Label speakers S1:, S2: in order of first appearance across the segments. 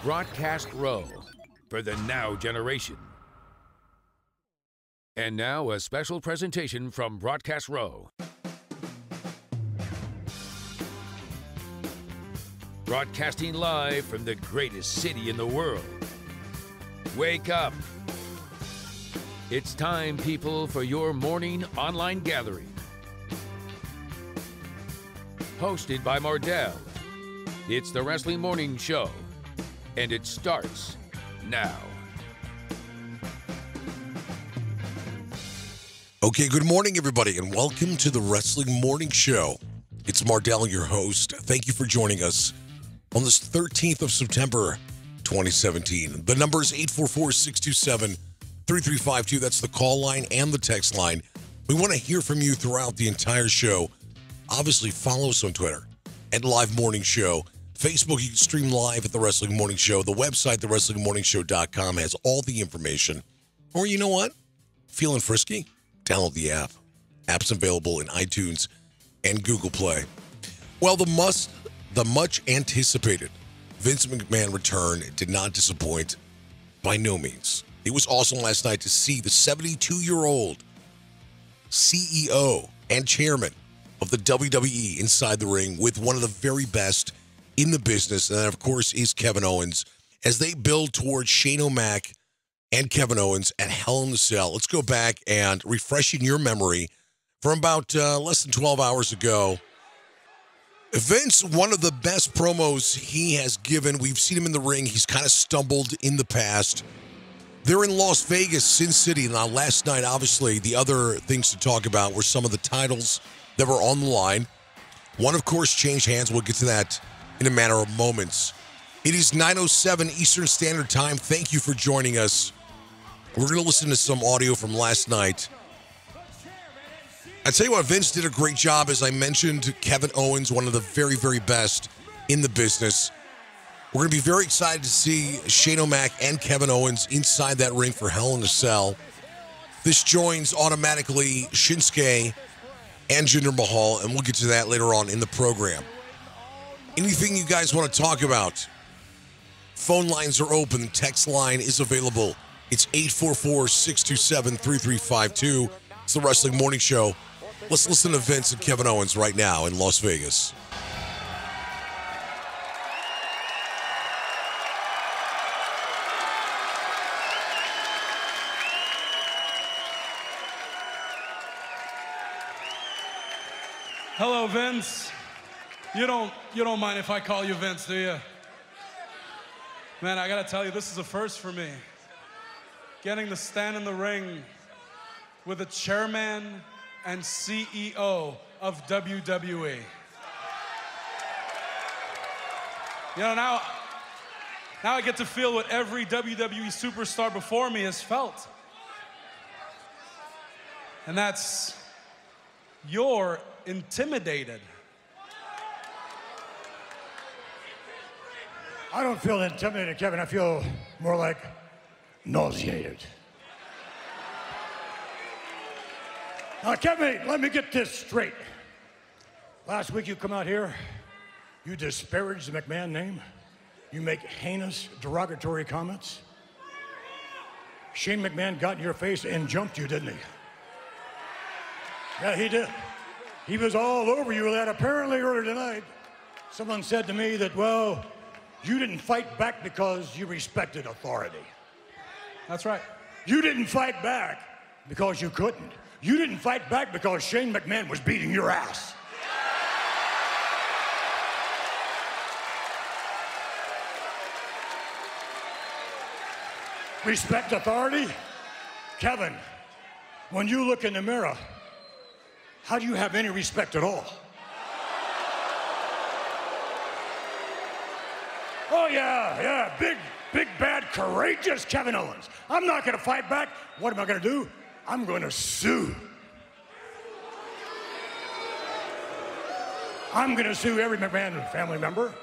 S1: Broadcast Row for the now generation. And now a special presentation from Broadcast Row. Broadcasting live from the greatest city in the world. Wake up. It's time, people, for your morning online gathering. Hosted by Mardel. It's the Wrestling Morning Show. And it starts now.
S2: Okay, good morning, everybody, and welcome to the Wrestling Morning Show. It's Mardel, your host. Thank you for joining us on this 13th of September, 2017. The number is 844-627-3352. That's the call line and the text line. We want to hear from you throughout the entire show. Obviously, follow us on Twitter at Live Morning Show. Facebook, you can stream live at The Wrestling Morning Show. The website, thewrestlingmorningshow.com, has all the information. Or you know what? Feeling frisky? Download the app. App's available in iTunes and Google Play. Well, the much anticipated Vince McMahon return did not disappoint by no means. It was awesome last night to see the 72-year-old CEO and chairman of the WWE inside the ring with one of the very best in the business, and that, of course, is Kevin Owens, as they build towards Shane O'Mac and Kevin Owens at Hell in a Cell. Let's go back and refreshing your memory from about less than 12 hours ago. Vince, one of the best promos he has given. We've seen him in the ring. He's kind of stumbled in the past. They're in Las Vegas, Sin City. Now, last night, obviously, the other things to talk about were some of the titles that were on the line. One, of course, changed hands. We'll get to that in a matter of moments. It is 9:07 Eastern Standard Time. Thank you for joining us. We're going to listen to some audio from last night. I tell you what, Vince did a great job. As I mentioned, Kevin Owens, one of the very, very best in the business. We're going to be very excited to see Shane O'Mac and Kevin Owens inside that ring for Hell in a Cell. This joins automatically Shinsuke and Jinder Mahal, and we'll get to that later on in the program. Anything you guys want to talk about? Phone lines are open. Text line is available. It's 844-627-3352. It's the Wrestling Morning Show. Let's listen to Vince and Kevin Owens right now in Las Vegas.
S3: Hello, Vince. You don't mind if I call you Vince, do you? Man, I gotta tell you, this is a first for me. Getting to stand in the ring with the chairman and CEO of WWE. You know, now I get to feel what every WWE superstar before me has felt. And that's, you're intimidated.
S4: I don't feel intimidated, Kevin. I feel more like nauseated. Now, Kevin, let me get this straight. Last week you come out here, you disparage the McMahon name, you make heinous, derogatory comments. Shane McMahon got in your face and jumped you, didn't he? Yeah, he did. He was all over you. That apparently earlier tonight, someone said to me that, well, you didn't fight back because you respected authority.
S3: That's right.
S4: You didn't fight back because you couldn't. You didn't fight back because Shane McMahon was beating your ass. Respect authority? Kevin, when you look in the mirror, how do you have any respect at all? Oh, yeah, big, bad, courageous Kevin Owens. I'm not going to fight back. What am I going to do? I'm going to sue. I'm going to sue every McMahon family member.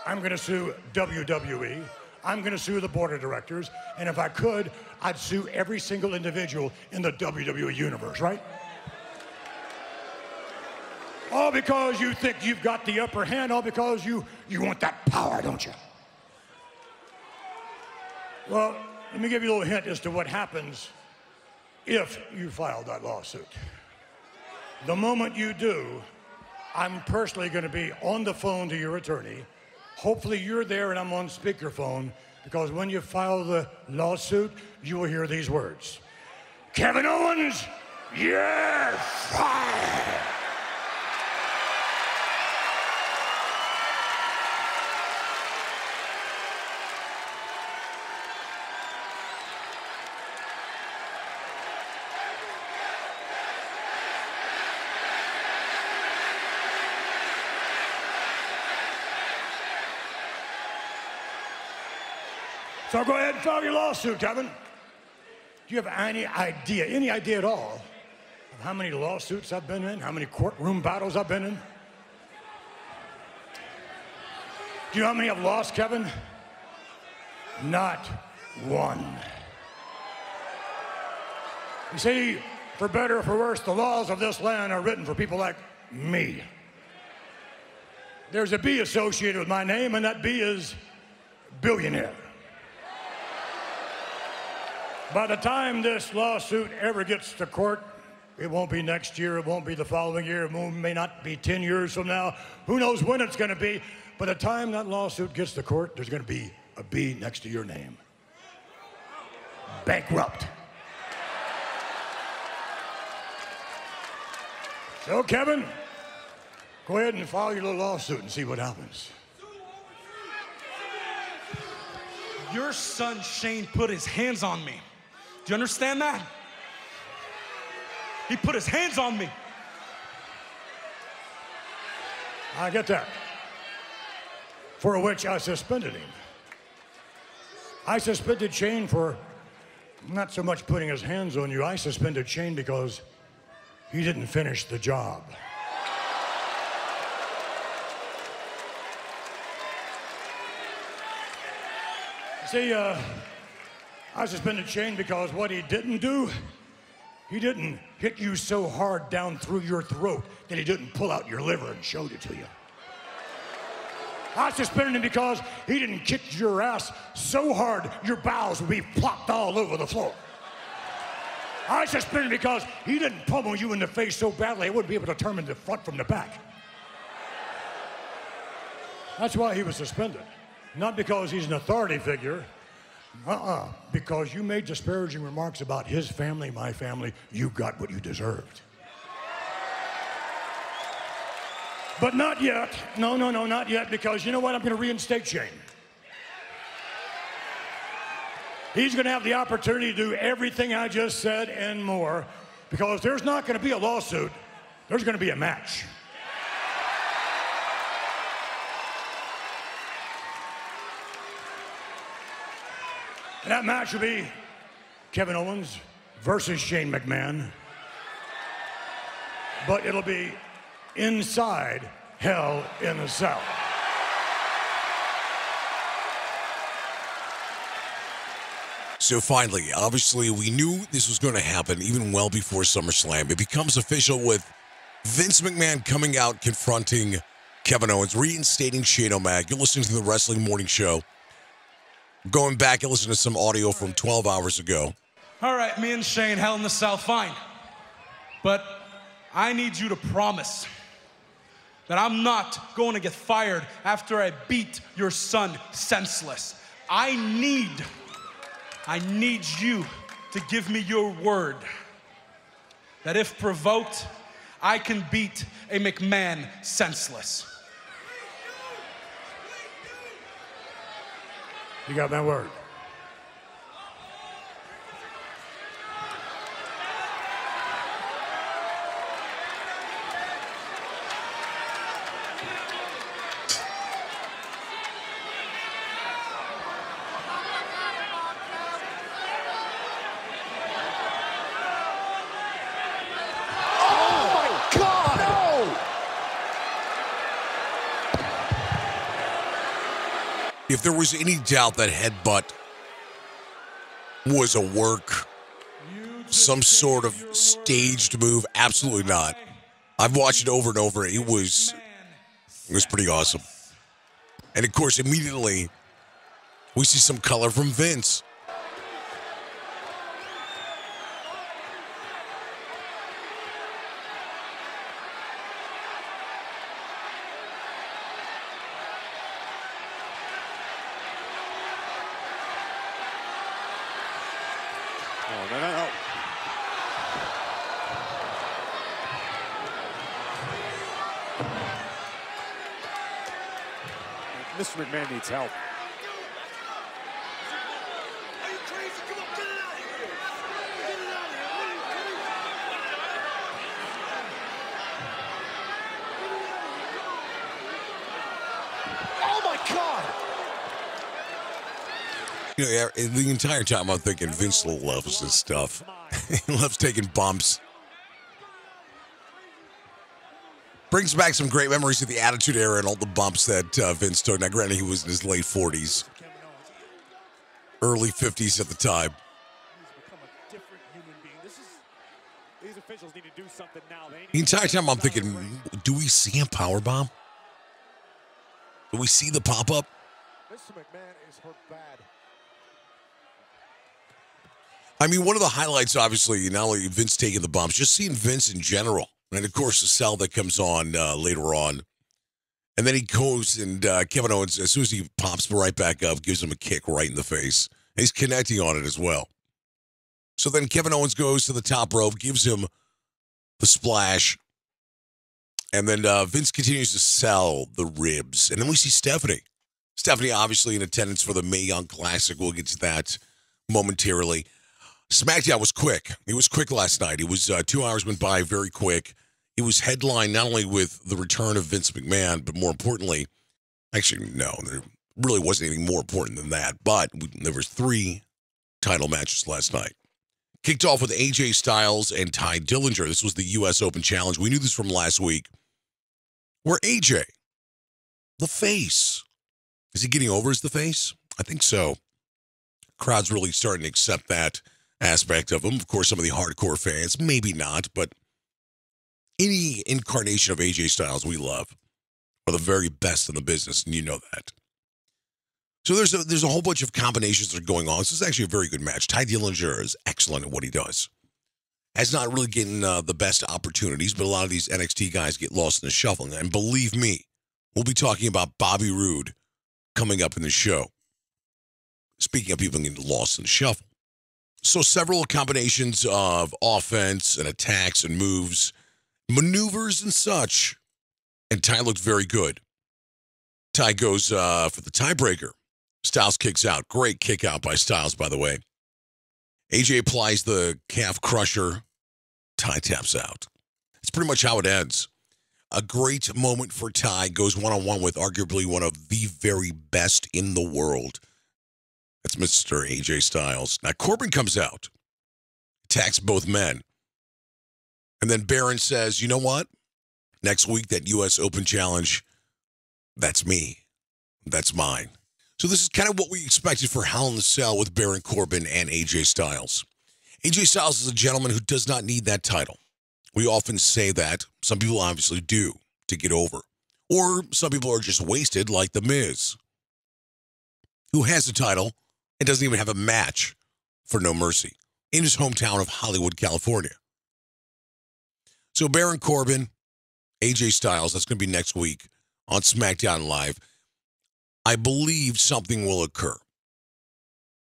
S4: I'm going to sue WWE. I'm going to sue the board of directors. And if I could, I'd sue every single individual in the WWE universe, right? All because you think you've got the upper hand, all because you want that power, don't you? Well, let me give you a little hint as to what happens if you file that lawsuit. The moment you do, I'm personally going to be on the phone to your attorney. Hopefully you're there and I'm on speakerphone, because when you file the lawsuit, you will hear these words. Kevin Owens, you're fired! So go ahead and file your lawsuit, Kevin. Do you have any idea at all, of how many lawsuits I've been in, how many courtroom battles I've been in? Do you know how many I've lost, Kevin? Not one. You see, for better or for worse, the laws of this land are written for people like me. There's a B associated with my name, and that B is billionaire. By the time this lawsuit ever gets to court, it won't be next year, it won't be the following year, it may not be 10 years from now. Who knows when it's going to be? By the time that lawsuit gets to court, there's going to be a B next to your name. Bankrupt. So, Kevin, go ahead and file your little lawsuit and see what happens.
S3: Your son Shane put his hands on me. Do you understand that? He put his hands on me.
S4: I get that. For which I suspended him. I suspended Shane for not so much putting his hands on you. I suspended Shane because he didn't finish the job. See, I suspended Shane because what he didn't do, he didn't hit you so hard down through your throat that he didn't pull out your liver and showed it to you. I suspended him because he didn't kick your ass so hard your bowels would be plopped all over the floor. I suspended him because he didn't pummel you in the face so badly he wouldn't be able to determine the front from the back. That's why he was suspended. Not because he's an authority figure. Because you made disparaging remarks about his family, my family. You got what you deserved. But not yet. No, not yet, because you know what? I'm going to reinstate Shane. He's going to have the opportunity to do everything I just said and more, because there's not going to be a lawsuit. There's going to be a match. And that match will be Kevin Owens versus Shane McMahon. But it'll be inside Hell in the Cell.
S2: So finally, obviously, we knew this was going to happen even well before SummerSlam. It becomes official with Vince McMahon coming out, confronting Kevin Owens, reinstating Shane O'Mac. You're listening to the Wrestling Morning Show. Going back and listening to some audio from 12 hours ago.
S3: All right, me and Shane, Hell in the Cell, fine. But I need you to promise that I'm not going to get fired after I beat your son senseless. I need you to give me your word that if provoked, I can beat a McMahon senseless.
S4: You got my word.
S2: If there was any doubt that headbutt was a work, some sort of staged move, absolutely not. I've watched it over and over. It was pretty awesome. And of course, immediately we see some color from Vince.
S5: Oh, no. Mr. McMahon needs help. Oh my God!
S2: You know, the entire time I'm thinking Vince loves this stuff. He loves taking bumps. Brings back some great memories of the Attitude Era and all the bumps that Vince took. Now, granted, he was in his late 40s, early 50s at the time.
S5: These officials need to do something now.
S2: The entire time I'm thinking, do we see a powerbomb? Do we see the pop-up?
S5: Mr. McMahon is hurt bad.
S2: I mean, one of the highlights, obviously, not only Vince taking the bumps, just seeing Vince in general. And, of course, the cell that comes on later on. And then he goes and Kevin Owens, as soon as he pops right back up, gives him a kick right in the face. And he's connecting on it as well. So then Kevin Owens goes to the top rope, gives him the splash. And then Vince continues to sell the ribs. And then we see Stephanie. Stephanie, obviously, in attendance for the Mae Young Classic. We'll get to that momentarily. SmackDown was quick. It was quick last night. It was 2 hours went by very quick. It was headlined not only with the return of Vince McMahon, but more importantly, actually, no, there really wasn't anything more important than that. But there was 3 title matches last night. Kicked off with AJ Styles and Ty Dillinger. This was the U.S. Open Challenge. We knew this from last week. Where AJ, the face, is he getting over as the face? I think so. Crowd's really starting to accept that aspect of him. Of course, some of the hardcore fans, maybe not, but any incarnation of AJ Styles we love are the very best in the business, and you know that. So there's a whole bunch of combinations that are going on. This is actually a very good match. Ty Dillinger is excellent at what he does. Has not really getting the best opportunities, but a lot of these NXT guys get lost in the shuffle. And believe me, we'll be talking about Bobby Roode coming up in the show. Speaking of people getting lost in the shuffle. So several combinations of offense and attacks and moves, maneuvers and such. And Ty looked very good. Ty goes for the tiebreaker. Styles kicks out. Great kick out by Styles, by the way. AJ applies the calf crusher. Ty taps out. That's pretty much how it ends. A great moment for Ty. Goes one-on-one with arguably one of the very best in the world. That's Mr. AJ Styles. Now, Corbin comes out. Attacks both men. And then Baron says, you know what? Next week, that U.S. Open Challenge, that's me. That's mine. So this is kind of what we expected for Hell in the Cell with Baron Corbin and AJ Styles. AJ Styles is a gentleman who does not need that title. We often say that. Some people obviously do to get over. Or some people are just wasted like The Miz, who has the title and doesn't even have a match for No Mercy in his hometown of Hollywood, California. So Baron Corbin, AJ Styles, that's going to be next week on SmackDown Live. I believe something will occur.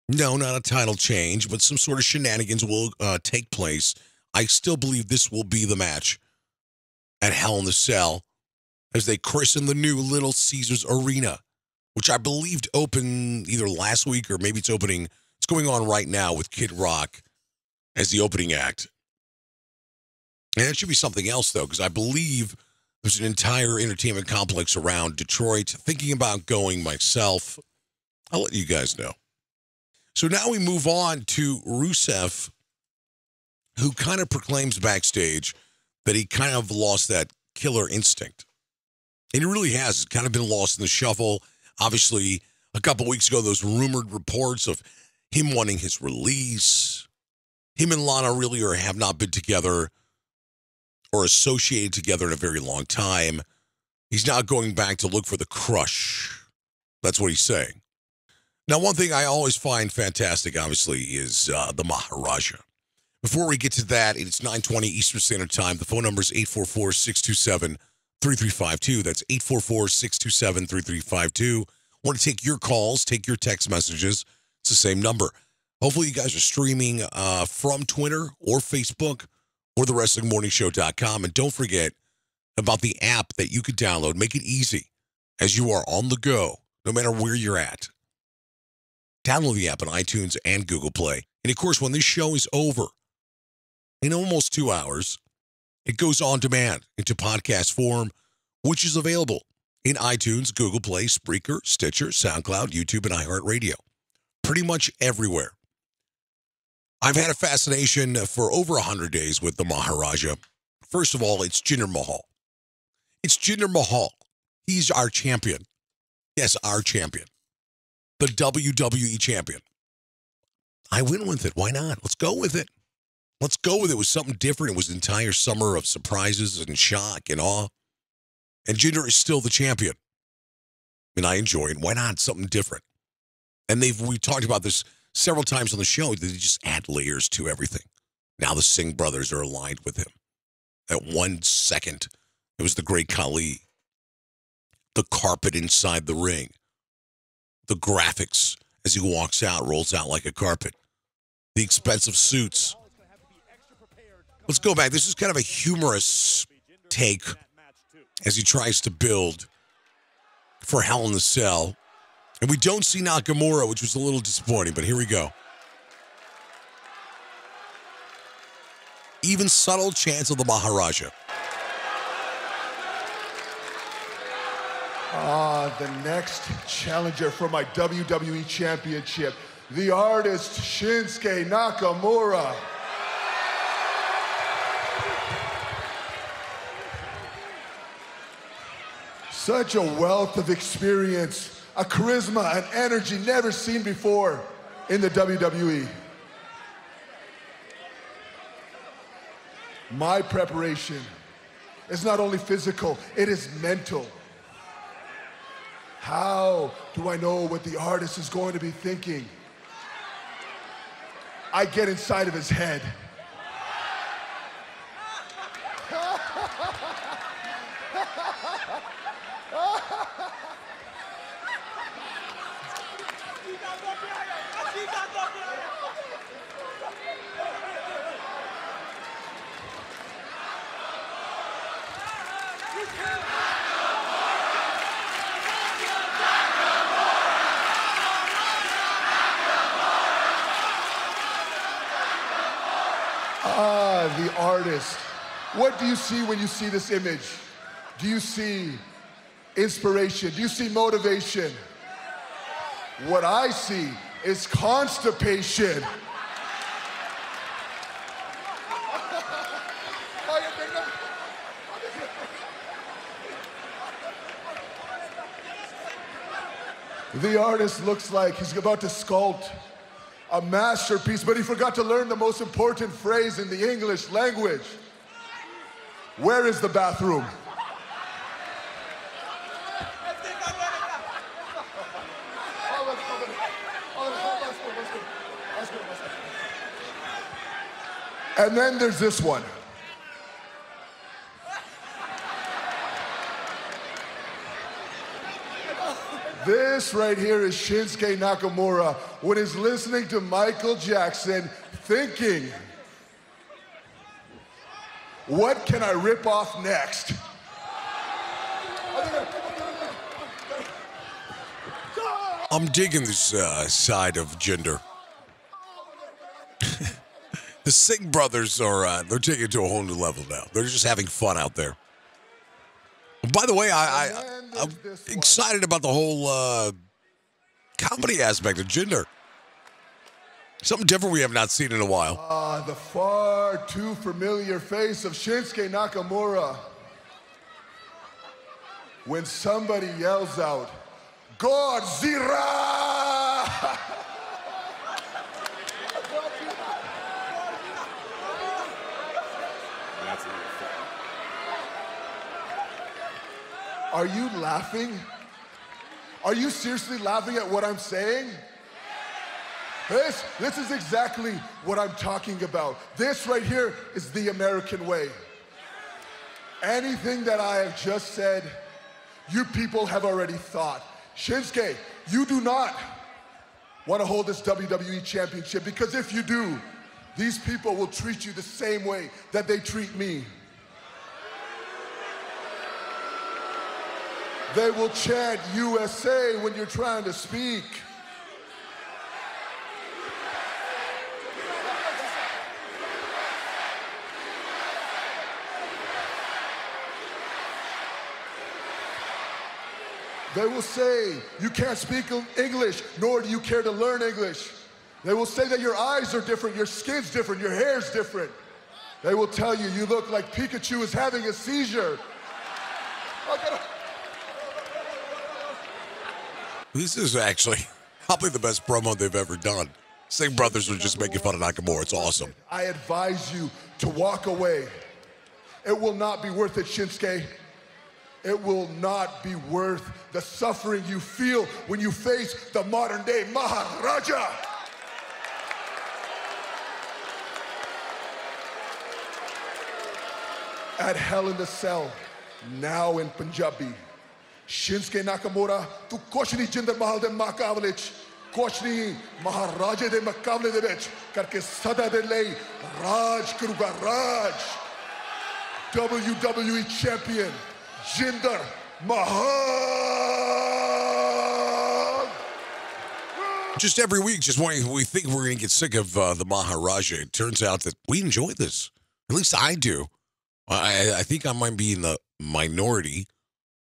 S2: No, not a title change, but some sort of shenanigans will take place. I still believe this will be the match at Hell in the Cell as they christen the new Little Caesars Arena, which I believed opened either last week or maybe it's opening. It's going on right now with Kid Rock as the opening act. And it should be something else, though, because I believe there's an entire entertainment complex around Detroit. Thinking about going myself. I'll let you guys know. So now we move on to Rusev, who kind of proclaims backstage that he kind of lost that killer instinct. And he really has. It's kind of been lost in the shuffle. Obviously, a couple weeks ago, those rumored reports of him wanting his release. Him and Lana really have not been together or associated together in a very long time. He's now going back to look for the crush. That's what he's saying. Now, one thing I always find fantastic, obviously, is the Maharaja. Before we get to that, it's 9:20 Eastern Standard Time. The phone number is 844-627-3352. That's 844-627-3352. I want to take your calls, take your text messages. It's the same number. Hopefully you guys are streaming from Twitter or Facebook or thewrestlingmorningshow.com. And don't forget about the app that you could download. Make it easy as you are on the go, no matter where you're at. Download the app on iTunes and Google Play. And, of course, when this show is over, in almost 2 hours, it goes on demand into podcast form, which is available in iTunes, Google Play, Spreaker, Stitcher, SoundCloud, YouTube, and iHeartRadio. Pretty much everywhere. I've had a fascination for over 100 days with the Maharaja. First of all, it's Jinder Mahal. It's Jinder Mahal. He's our champion. Yes, our champion. The WWE champion. I went with it. Why not? Let's go with it. Let's go with it. It was something different. It was an entire summer of surprises and shock and awe. And Jinder is still the champion. And I enjoy it. Why not? Something different. And we talked about this several times on the show. They just add layers to everything. Now the Singh brothers are aligned with him. At 1 second, it was the great Khali. The carpet inside the ring. The graphics as he walks out, rolls out like a carpet. The expensive suits. Let's go back. This is kind of a humorous take as he tries to build for Hell in the Cell. And we don't see Nakamura, which was a little disappointing, but here we go. Even subtle chance of the Maharaja.
S6: The next challenger for my WWE Championship, the artist Shinsuke Nakamura. Such a wealth of experience, a charisma and energy never seen before in the WWE. My preparation is not only physical, it is mental. How do I know what the artist is going to be thinking? I get inside of his head. The artist. What do you see when you see this image? Do you see inspiration? Do you see motivation? What I see is constipation. The artist looks like he's about to sculpt a masterpiece, but he forgot to learn the most important phrase in the English language. Where is the bathroom? And then there's this one. This right here is Shinsuke Nakamura when he's listening to Michael Jackson thinking, what can I rip off next?
S2: I'm digging this side of Jinder. The Singh brothers are, they're taking it to a whole new level now. They're just having fun out there. By the way, I'm excited about the whole comedy aspect of Jinder. Something different we have not seen in a while.
S6: The far too familiar face of Shinsuke Nakamura. When somebody yells out, Godzilla! Are you laughing? Are you seriously laughing at what I'm saying? This is exactly what I'm talking about. This right here is the American way. Anything that I have just said, you people have already thought. Shinsuke, you do not want to hold this WWE Championship, because if you do, these people will treat you the same way that they treat me. They will chant USA when you're trying to speak. They will say, you can't speak English, nor do you care to learn English. They will say that your eyes are different, your skin's different, your hair's different. They will tell you, you look like Pikachu is having a seizure.
S2: This is actually probably the best promo they've ever done. Singh brothers are just making fun of Nakamura. It's awesome.
S6: I advise you to walk away. It will not be worth it, Shinsuke. It will not be worth the suffering you feel when you face the modern-day Maharaja. At Hell in the Cell, now in Punjabi. Shinsuke Nakamura, tu kuch nahi Jinder Mahal de muqabale ch, kuch nahi Maharaja de muqabale de vich, karke sada de lay Raj karuga Raj. WWE Champion, Jinder Mahal.
S2: Just every week, just when we think we're going to get sick of the Maharaja, it turns out that we enjoy this. At least I do. I think I might be in the minority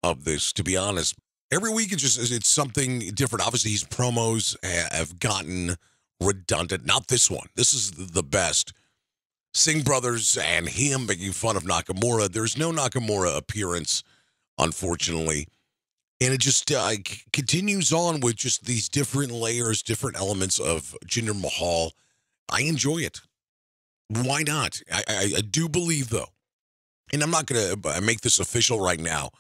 S2: of this, to be honest. Every week it's something different. Obviously, his promos have gotten redundant. Not this one. This is the best. Singh brothers and him making fun of Nakamura. There's no Nakamura appearance, unfortunately. And it just continues on with just these different layers, different elements of Jinder Mahal. I enjoy it. Why not? I do believe, though, and I'm not going to make this official right now,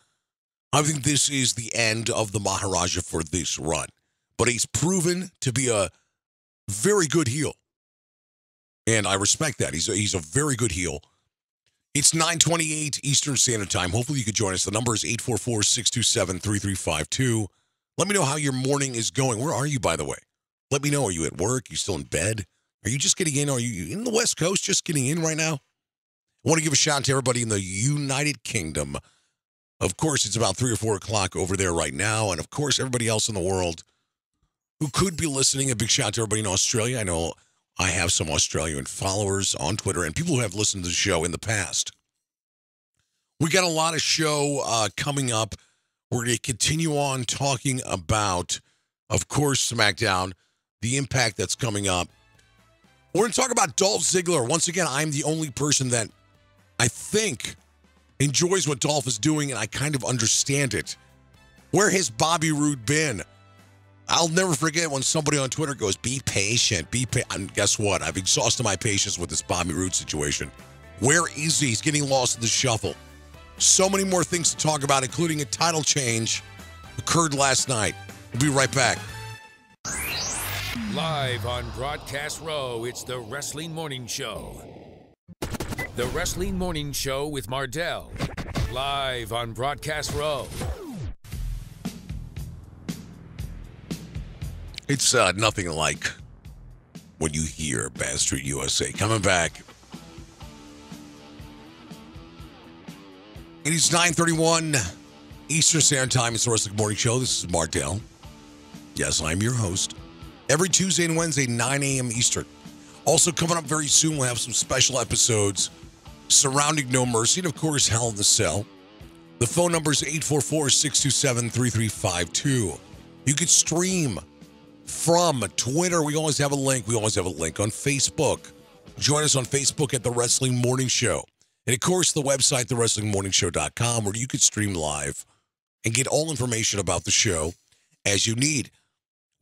S2: I think this is the end of the Maharaja for this run. But he's proven to be a very good heel. And I respect that. He's a very good heel. It's 9:28 Eastern Standard Time. Hopefully you could join us. The number is 844-627-3352. Let me know how your morning is going. Where are you, by the way? Let me know. Are you at work? Are you still in bed? Are you just getting in? Are you in the West Coast just getting in right now? I want to give a shout out to everybody in the United Kingdom. Of course, it's about 3 or 4 o'clock over there right now. And, of course, everybody else in the world who could be listening. A big shout out to everybody in Australia. I know I have some Australian followers on Twitter and people who have listened to the show in the past. We got a lot of show coming up. We're going to continue on talking about, of course, SmackDown, the impact that's coming up. We're going to talk about Dolph Ziggler. Once again, I'm the only person that I think enjoys what Dolph is doing, and I kind of understand it. Where has Bobby Roode been? I'll never forget when somebody on Twitter goes, be patient, and guess what? I've exhausted my patience with this Bobby Roode situation. Where is he? He's getting lost in the shuffle. So many more things to talk about, including a title change occurred last night. We'll be right back.
S1: Live on Broadcast Row, it's the Wrestling Morning Show. The Wrestling Morning Show with Mardel. Live on Broadcast Row.
S2: It's nothing like when you hear Bad Street USA coming back. It is 9:31 Eastern Standard Time. It's the Wrestling Morning Show. This is Mardel. Yes, I'm your host. Every Tuesday and Wednesday, 9 a.m. Eastern. Also coming up very soon, we'll have some special episodes surrounding No Mercy and, of course, Hell in the Cell. The phone number is 844-627-3352. You could stream from Twitter. We always have a link. We always have a link on Facebook. Join us on Facebook at The Wrestling Morning Show. And, of course, the website, thewrestlingmorningshow.com, where you could stream live and get all information about the show as you need.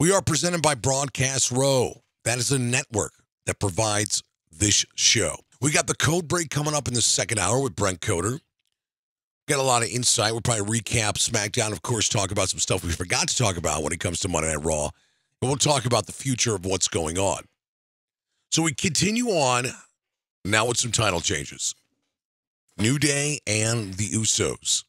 S2: We are presented by Broadcast Row. That is a network that provides this show. We got the code break coming up in the second hour with Brent Coder. Got a lot of insight. We'll probably recap SmackDown, of course, talk about some stuff we forgot to talk about when it comes to Monday Night Raw. And we'll talk about the future of what's going on. So we continue on now with some title changes. New Day and the Usos.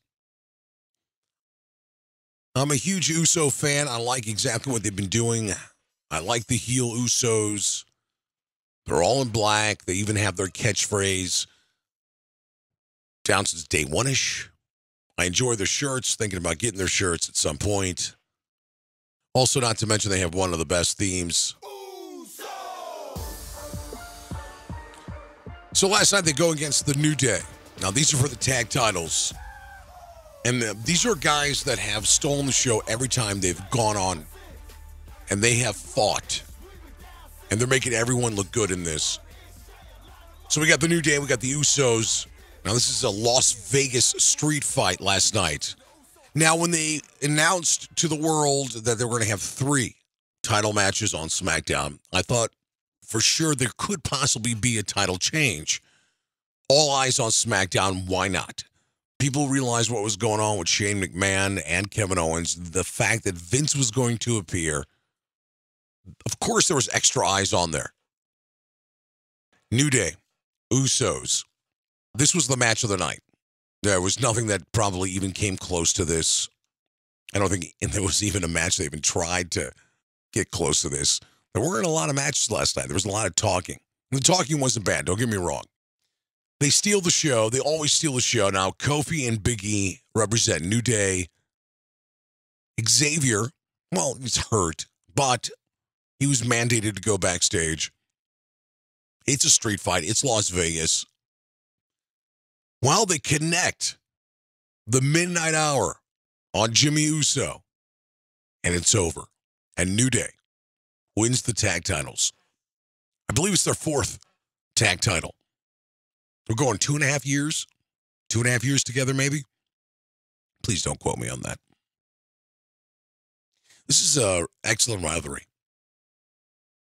S2: I'm a huge Uso fan. I like exactly what they've been doing. I like the heel Usos. They're all in black. They even have their catchphrase down since day one-ish. I enjoy their shirts, thinking about getting their shirts at some point. Also, not to mention they have one of the best themes. So last night they go against the New Day. Now, these are for the tag titles. And these are guys that have stolen the show every time they've gone on. And they have fought. And they're making everyone look good in this. So we got the New Day, we got the Usos. Now, this is a Las Vegas street fight last night. Now, when they announced to the world that they were going to have 3 title matches on SmackDown, I thought for sure there could possibly be a title change. All eyes on SmackDown, why not? People realized what was going on with Shane McMahon and Kevin Owens, the fact that Vince was going to appear. Of course, there was extra eyes on there. New Day, Usos. This was the match of the night. There was nothing that probably even came close to this. I don't think there was even a match that even tried to get close to this. There weren't a lot of matches last night. There was a lot of talking. And the talking wasn't bad, don't get me wrong. They steal the show. They always steal the show. Now, Kofi and Big E represent New Day. Xavier, well, he's hurt, but he was mandated to go backstage. It's a street fight. It's Las Vegas. While they connect the midnight hour on Jimmy Uso, and it's over. And New Day wins the tag titles. I believe it's their 4th tag title. We're going 2.5 years? 2.5 years together, maybe? Please don't quote me on that. This is an excellent rivalry.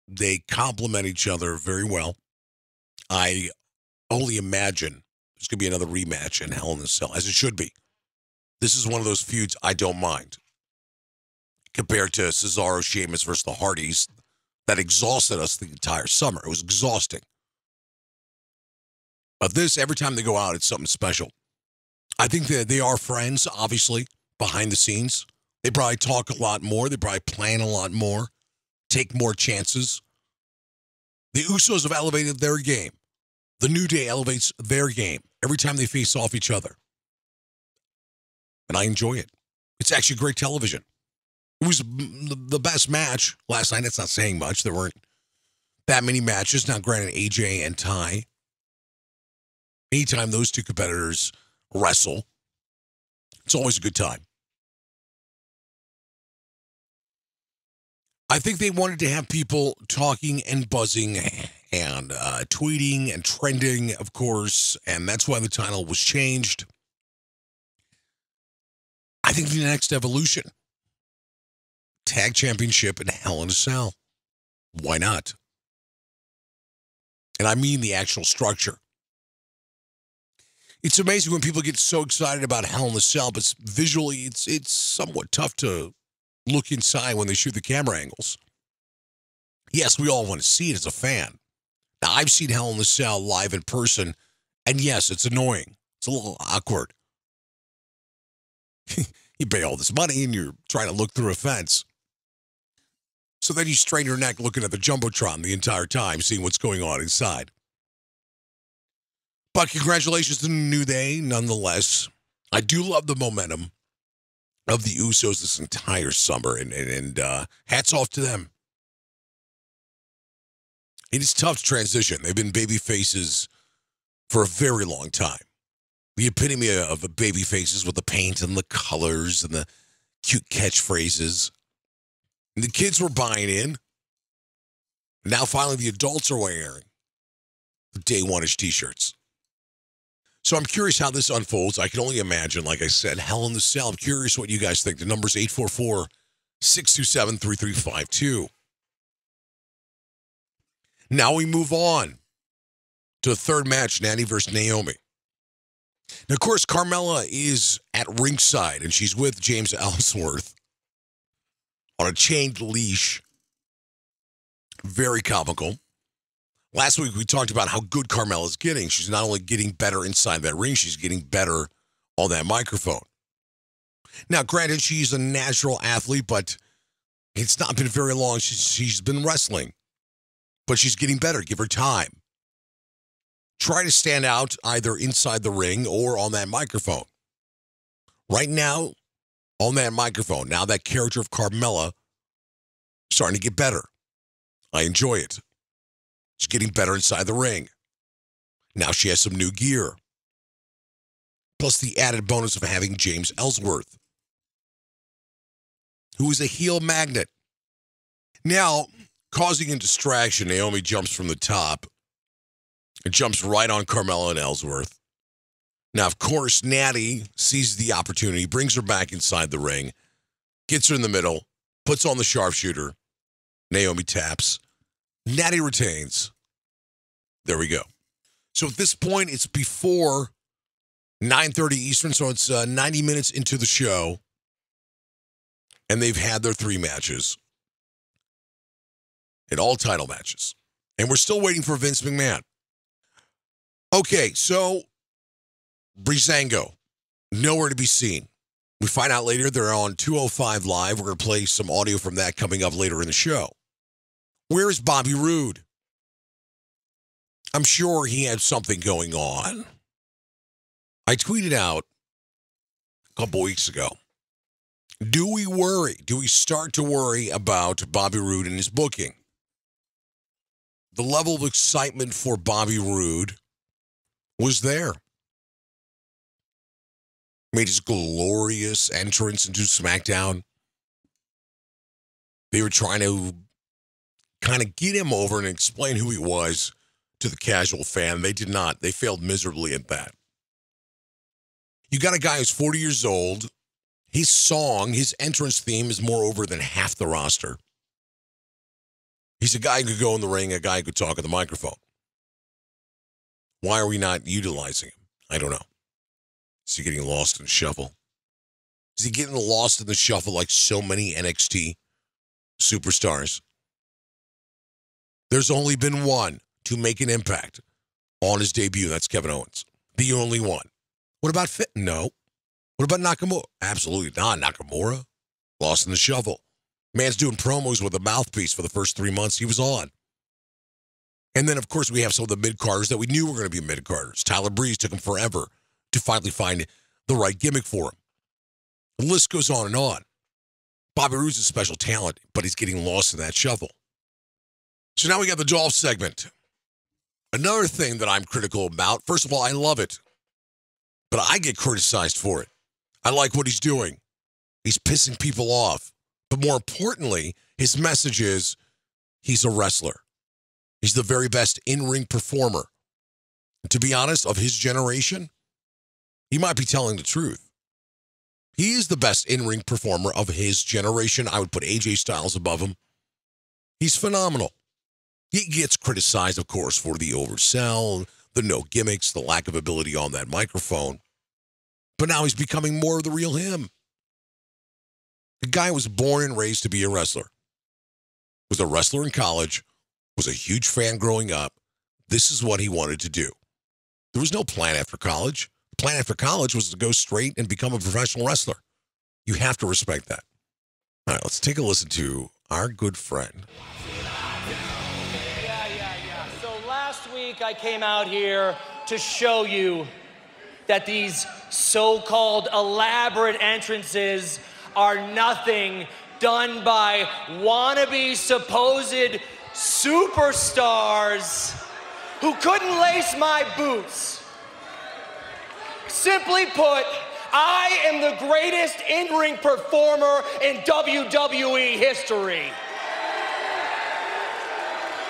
S2: They complement each other very well. I only imagine there's going to be another rematch in Hell in a Cell, as it should be. This is one of those feuds I don't mind. Compared to Cesaro, Sheamus versus the Hardys, that exhausted us the entire summer. It was exhausting. But this, every time they go out, it's something special. I think that they are friends, obviously, behind the scenes. They probably talk a lot more. They probably plan a lot more, take more chances. The Usos have elevated their game. The New Day elevates their game every time they face off each other. And I enjoy it. It's actually great television. It was the best match last night. That's not saying much. There weren't that many matches. Now, granted, AJ and Ty. Anytime those two competitors wrestle, it's always a good time. I think they wanted to have people talking and buzzing and tweeting and trending, of course, and that's why the title was changed. I think the next evolution, tag championship in Hell in a Cell. Why not? And I mean the actual structure. It's amazing when people get so excited about Hell in a Cell, but visually it's somewhat tough to look inside when they shoot the camera angles. Yes, we all want to see it as a fan. Now, I've seen Hell in a Cell live in person, and yes, it's annoying. It's a little awkward. You pay all this money, and you're trying to look through a fence. So then you strain your neck looking at the Jumbotron the entire time, seeing what's going on inside. But congratulations to the New Day, nonetheless. I do love the momentum of the Usos this entire summer, and hats off to them. It is tough to transition. They've been baby faces for a very long time. The epitome of the baby faces with the paint and the colors and the cute catchphrases. And the kids were buying in. Now finally the adults are wearing the day one-ish t-shirts. So I'm curious how this unfolds. I can only imagine, like I said, Hell in the Cell. I'm curious what you guys think. The number's 844-627-3352. Now we move on to the third match, Natty versus Naomi. Now, of course, Carmella is at ringside, and she's with James Ellsworth on a chained leash. Very comical. Last week, we talked about how good Carmella's getting. She's not only getting better inside that ring, she's getting better on that microphone. Now, granted, she's a natural athlete, but It's not been very long. She's been wrestling, but she's getting better. Give her time. Try to stand out either inside the ring or on that microphone. Right now, on that microphone, now that character of Carmella starting to get better. I enjoy it. She's getting better inside the ring. Now she has some new gear. Plus the added bonus of having James Ellsworth, who is a heel magnet. Now, causing a distraction, Naomi jumps from the top and jumps right on Carmella and Ellsworth. Now, of course, Natty sees the opportunity, brings her back inside the ring, gets her in the middle, puts on the sharpshooter. Naomi taps. Natty retains. There we go. So at this point, it's before 9:30 Eastern, so it's 90 minutes into the show. And they've had their 3 matches. And all title matches. And we're still waiting for Vince McMahon. Okay, so Breezango, nowhere to be seen. We find out later they're on 205 Live. We're going to play some audio from that coming up later in the show. Where is Bobby Roode? I'm sure he had something going on. I tweeted out a couple weeks ago. Do we worry? Do we start to worry about Bobby Roode and his booking? The level of excitement for Bobby Roode was there. Made his glorious entrance into SmackDown. They were trying to kind of get him over and explain who he was to the casual fan. They did not. They failed miserably at that. You got a guy who's 40 years old. His song, his entrance theme is more over than half the roster. He's a guy who could go in the ring, a guy who could talk at the microphone. Why are we not utilizing him? I don't know. Is he getting lost in the shuffle? Is he getting lost in the shuffle like so many NXT superstars? There's only been one to make an impact on his debut. That's Kevin Owens. The only one. What about Fit? No. What about Nakamura? Absolutely not. Nakamura, lost in the shuffle. Man's doing promos with a mouthpiece for the first 3 months he was on. And then, of course, we have some of the mid-carders that we knew were going to be mid-carders. Tyler Breeze took him forever to finally find the right gimmick for him. The list goes on and on. Bobby Roode's a special talent, but he's getting lost in that shuffle. So now we got the Dolph segment. Another thing that I'm critical about, first of all, I love it, but I get criticized for it. I like what he's doing. He's pissing people off. But more importantly, his message is he's a wrestler. He's the very best in-ring performer. And to be honest, of his generation, he might be telling the truth. He is the best in-ring performer of his generation. I would put AJ Styles above him. He's phenomenal. He gets criticized, of course, for the oversell, the no gimmicks, the lack of ability on that microphone. But now he's becoming more of the real him. The guy was born and raised to be a wrestler. Was a wrestler in college. Was a huge fan growing up. This is what he wanted to do. There was no plan after college. The plan after college was to go straight and become a professional wrestler. You have to respect that. All right, let's take a listen to our good friend.
S7: Yeah. So last week I came out here to show you that these so-called elaborate entrances are nothing, done by wannabe supposed superstars who couldn't lace my boots. Simply put, I am the greatest in-ring performer in WWE history.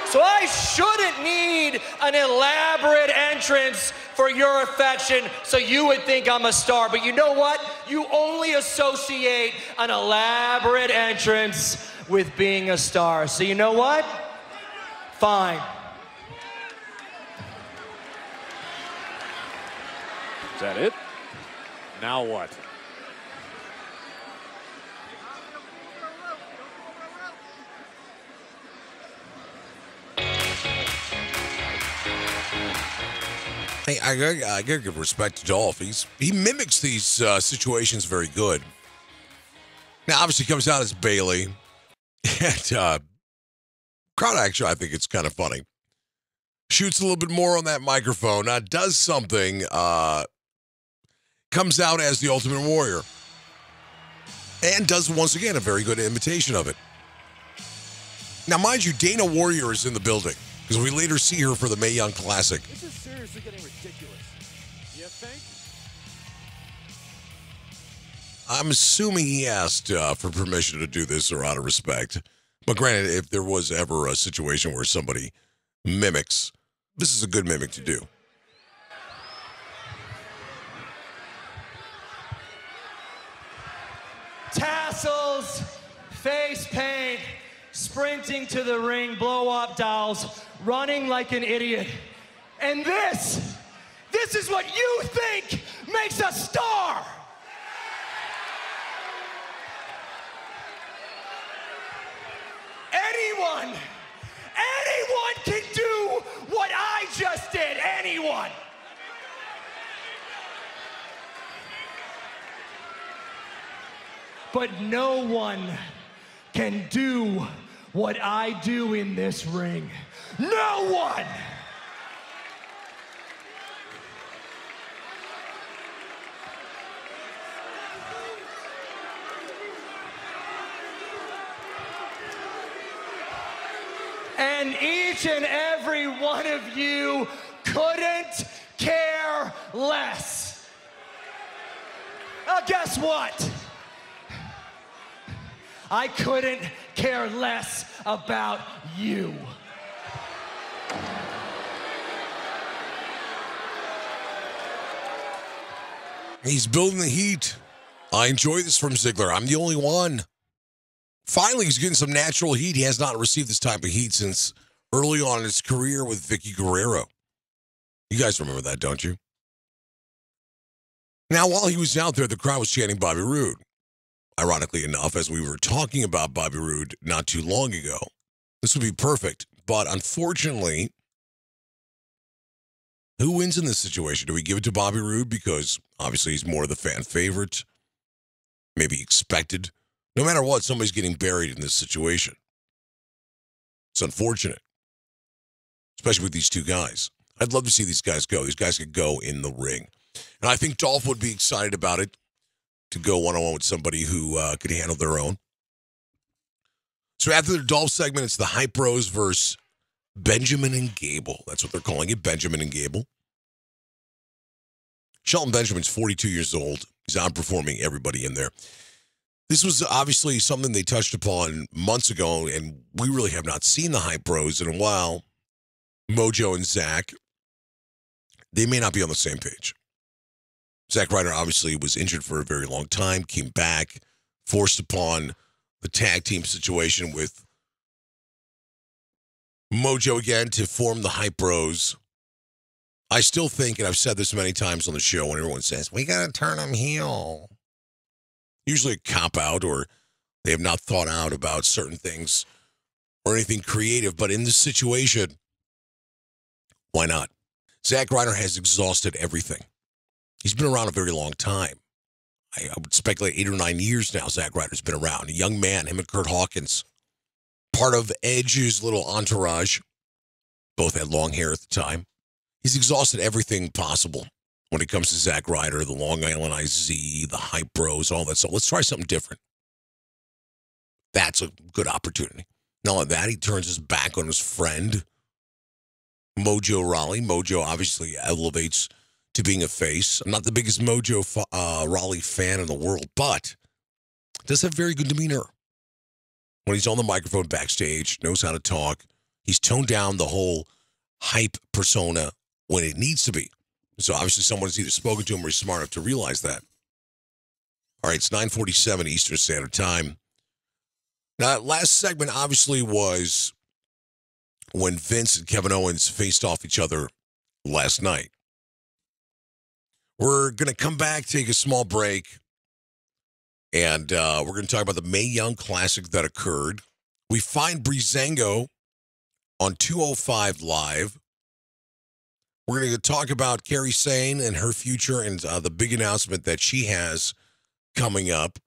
S7: So I shouldn't need an elaborate entrance for your affection so you would think I'm a star. But you know what? You only associate an elaborate entrance with being a star. So you know what? Fine.
S5: Is that it? Now what?
S2: Hey, I gotta give respect to Dolph. He mimics these situations very good. Now, obviously, comes out as Bailey. And crowd actually, I think it's kind of funny. Shoots a little bit more on that microphone. Does something. Comes out as the Ultimate Warrior. And does, once again, a very good imitation of it. Now, mind you, Dana Warrior is in the building, because we later see her for the Mae Young Classic.
S5: This is seriously getting ridiculous. You think?
S2: I'm assuming he asked for permission to do this or out of respect. But granted, if there was ever a situation where somebody mimics, this is a good mimic to do.
S7: Tassels, face paint, sprinting to the ring, blow-up dolls, running like an idiot. And this is what you think makes a star! Anyone can do what I just did, anyone! But no one can do what I do in this ring. No one! And each and every one of you couldn't care less. Now guess what? I couldn't care less about you.
S2: He's building the heat. I enjoy this from Ziggler. I'm the only one. Finally, he's getting some natural heat. He has not received this type of heat since early on in his career with Vicky Guerrero. You guys remember that, don't you? Now, while he was out there, the crowd was chanting Bobby Roode. Ironically enough, as we were talking about Bobby Roode not too long ago, this would be perfect. But unfortunately, who wins in this situation? Do we give it to Bobby Roode because obviously he's more of the fan favorite? Maybe expected. No matter what, somebody's getting buried in this situation. It's unfortunate, especially with these two guys. I'd love to see these guys go. These guys could go in the ring. And I think Dolph would be excited about it, to go one-on-one with somebody who could handle their own. So after the Dolph segment, it's the Hype Bros versus Benjamin and Gable. That's what they're calling it, Benjamin and Gable. Shelton Benjamin's 42 years old. He's outperforming everybody in there. This was obviously something they touched upon months ago, and we really have not seen the Hype Bros in a while. Mojo and Zach, they may not be on the same page. Zack Ryder obviously was injured for a very long time, came back, forced upon the tag team situation with Mojo again to form the Hype Bros. I still think, and I've said this many times on the show when everyone says, we got to turn them heel. Usually a cop-out, or they have not thought out about certain things or anything creative. But in this situation, why not? Zack Ryder has exhausted everything. He's been around a very long time. I would speculate 8 or 9 years now Zack Ryder's been around. A young man, him and Kurt Hawkins. Part of Edge's little entourage. Both had long hair at the time. He's exhausted everything possible when it comes to Zack Ryder, the Long Island IZ, the Hype Bros, all that stuff. Let's try something different. That's a good opportunity. Not only that, he turns his back on his friend, Mojo Rawley. Mojo obviously elevates to being a face. I'm not the biggest Mojo Rawley fan in the world, but does have very good demeanor. When he's on the microphone backstage, knows how to talk. He's toned down the whole hype persona when it needs to be. So obviously someone's either spoken to him or he's smart enough to realize that. All right, it's 9:47 Eastern Standard Time. Now, that last segment obviously was when Vince and Kevin Owens faced off each other last night. We're going to come back, take a small break, and we're going to talk about the Mae Young Classic that occurred. We find Breezango on 205 Live. We're going to talk about Kairi Sane and her future and the big announcement that she has coming up.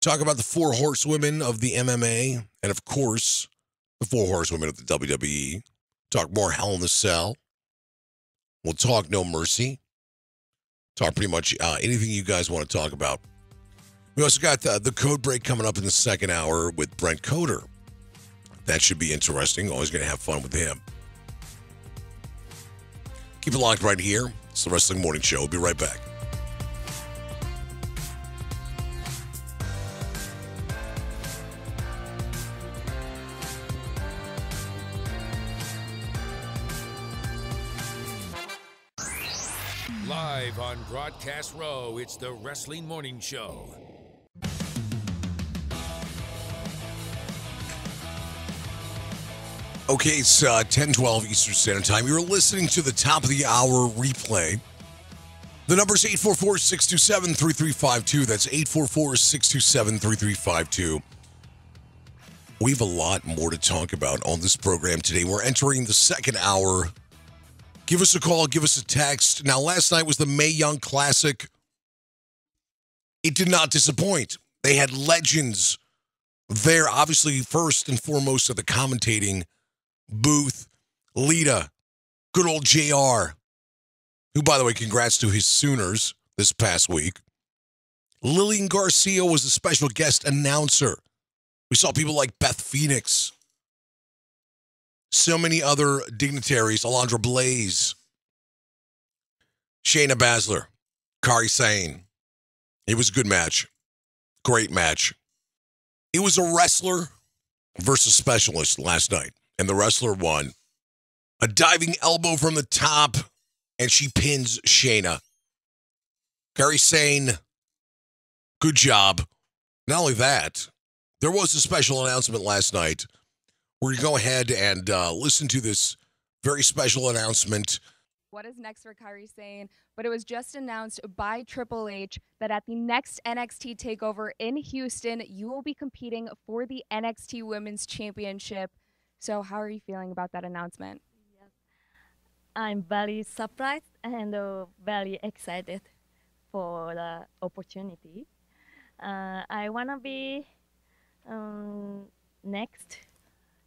S2: Talk about the 4 horsewomen of the MMA, and of course, the 4 horsewomen of the WWE. Talk more Hell in the Cell. We'll talk No Mercy. Talk pretty much anything you guys want to talk about. We also got the code break coming up in the second hour with Brent Coder. That should be interesting. Always going to have fun with him. Keep it locked right here. It's the Wrestling Morning Show. We'll be right back.
S1: Live on Broadcast Row, it's the Wrestling Morning Show.
S2: Okay, it's 10:12 Eastern Standard Time. You're listening to the top of the hour replay. The number's 844-627-3352. That's 844-627-3352. We have a lot more to talk about on this program today. We're entering the second hour. Give us a call, give us a text. Now, last night was the Mae Young Classic. It did not disappoint. They had legends there, obviously, first and foremost at the commentating booth. Lita, good old JR, who, by the way, congrats to his Sooners this past week. Lillian Garcia was a special guest announcer. We saw people like Beth Phoenix. So many other dignitaries, Alundra Blaze, Shayna Baszler, Kairi Sane. It was a good match. Great match. It was a wrestler versus specialist last night, and the wrestler won. A diving elbow from the top, and she pins Shayna. Kairi Sane, good job. Not only that, there was a special announcement last night. We're going to go ahead and listen to this very special announcement.
S8: What is next for Kairi Sane? But it was just announced by Triple H that at the next NXT TakeOver in Houston, you will be competing for the NXT Women's Championship. So how are you feeling about that announcement?
S9: Yes. I'm very surprised and very excited for the opportunity. I want to be next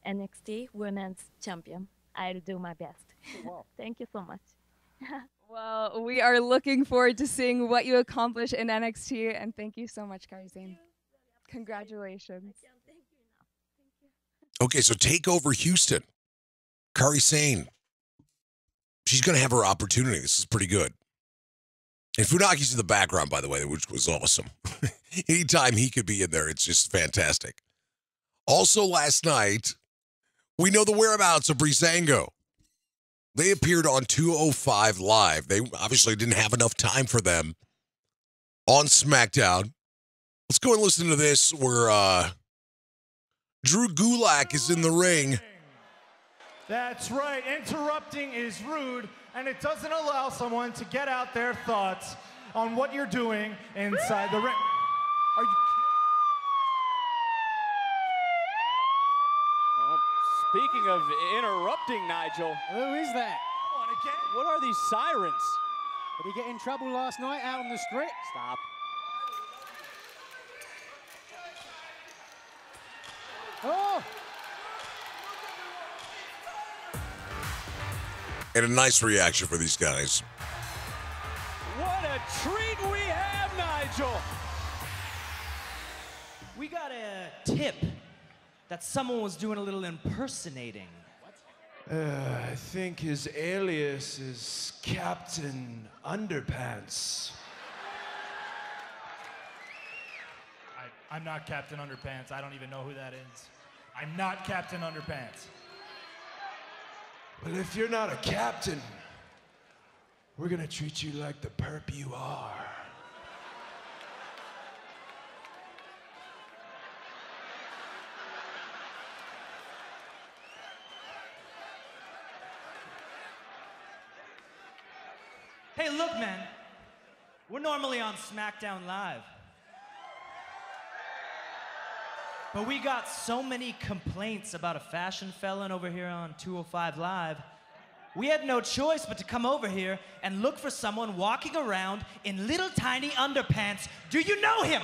S9: NXT Women's Champion. I'll do my best. Oh, wow. Thank you so much.
S8: Well, we are looking forward to seeing what you accomplish in NXT, and thank you so much, Kairi Sane. Congratulations.
S9: Thank you.
S2: Okay, so TakeOver Houston. Kairi Sane. She's going to have her opportunity. This is pretty good. And Funaki's in the background, by the way, which was awesome. Anytime he could be in there, it's just fantastic. Also last night, we know the whereabouts of Breezango. They appeared on 205 Live. They obviously didn't have enough time for them on SmackDown. Let's go and listen to this where Drew Gulak is in the ring.
S10: That's right. Interrupting is rude, and it doesn't allow someone to get out their thoughts on what you're doing inside the ring. Are you
S5: Speaking of interrupting, Nigel.
S10: Who is that? Come on again.
S5: What are these sirens?
S10: Did he get in trouble last night out on the street?
S5: Stop.
S10: Oh!
S2: And a nice reaction for these guys.
S5: What a treat we have, Nigel.
S11: We got a tip that someone was doing a little impersonating.
S12: I think his alias is Captain Underpants.
S10: I'm not Captain Underpants. I don't even know who that is. I'm not Captain Underpants.
S12: Well, if you're not a captain, we're gonna treat you like the perp you are.
S11: Hey, look, man. We're normally on SmackDown Live. But we got so many complaints about a fashion felon over here on 205 Live. We had no choice but to come over here and look for someone walking around in little tiny underpants. Do you know him?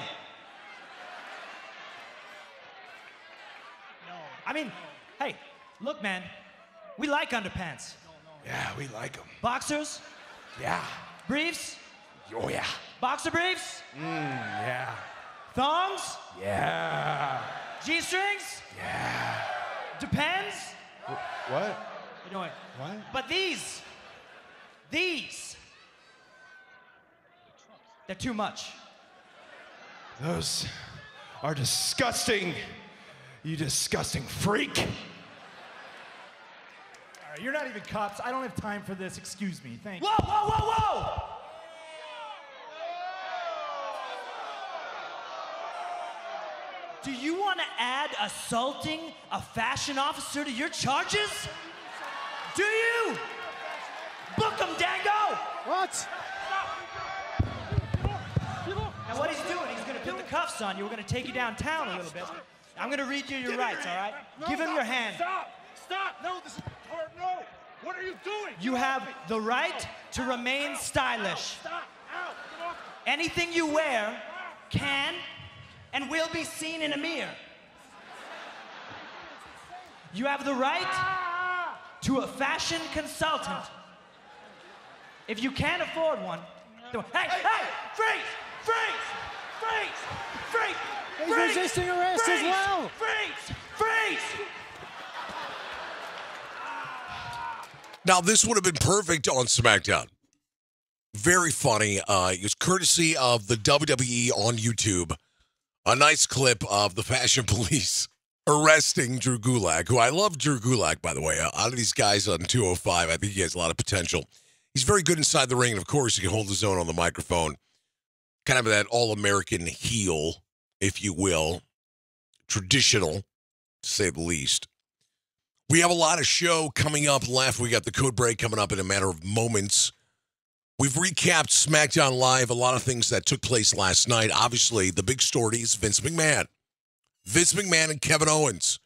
S11: mean, hey, look, man. We like underpants.
S12: Yeah, we like them.
S11: Boxers?
S12: Yeah.
S11: Briefs?
S12: Oh, yeah.
S11: Boxer briefs?
S12: Yeah.
S11: Thongs?
S12: Yeah.
S11: G-strings?
S12: Yeah.
S11: Depends?
S12: What?
S11: You know what?
S12: What?
S11: But these, they're too much.
S12: Those are disgusting. You disgusting freak.
S10: All right, you're not even cops. I don't have time for this. Excuse me. Thank you.
S11: Whoa, whoa, whoa, whoa! Do you want to add assaulting a fashion officer to your charges? Do you? Book him, Dango!
S5: What?
S11: Now what he's doing, he's going to put the cuffs on you. We're going to take you downtown a little bit. I'm going to read you your rights, all right? Give him your hand.
S4: Stop! No, this is no! What are you doing?
S11: You have the right to remain stylish. Anything you wear can and will be seen in a mirror. You have the right to a fashion consultant. If you can't afford one, hey, freeze!
S5: He's resisting arrest as well.
S11: Freeze!
S2: Now, this would have been perfect on SmackDown. Very funny. It was courtesy of the WWE on YouTube. A nice clip of the Fashion Police arresting Drew Gulak, who I love Drew Gulak, by the way. Out of these guys on 205, I think he has a lot of potential. He's very good inside the ring, and of course, he can hold his own on the microphone. Kind of that all-American heel, if you will. Traditional, to say the least. We have a lot of show coming up left. We got the code break coming up in a matter of moments. We've recapped SmackDown Live, a lot of things that took place last night. Obviously, the big story is Vince McMahon. Vince McMahon and Kevin Owens.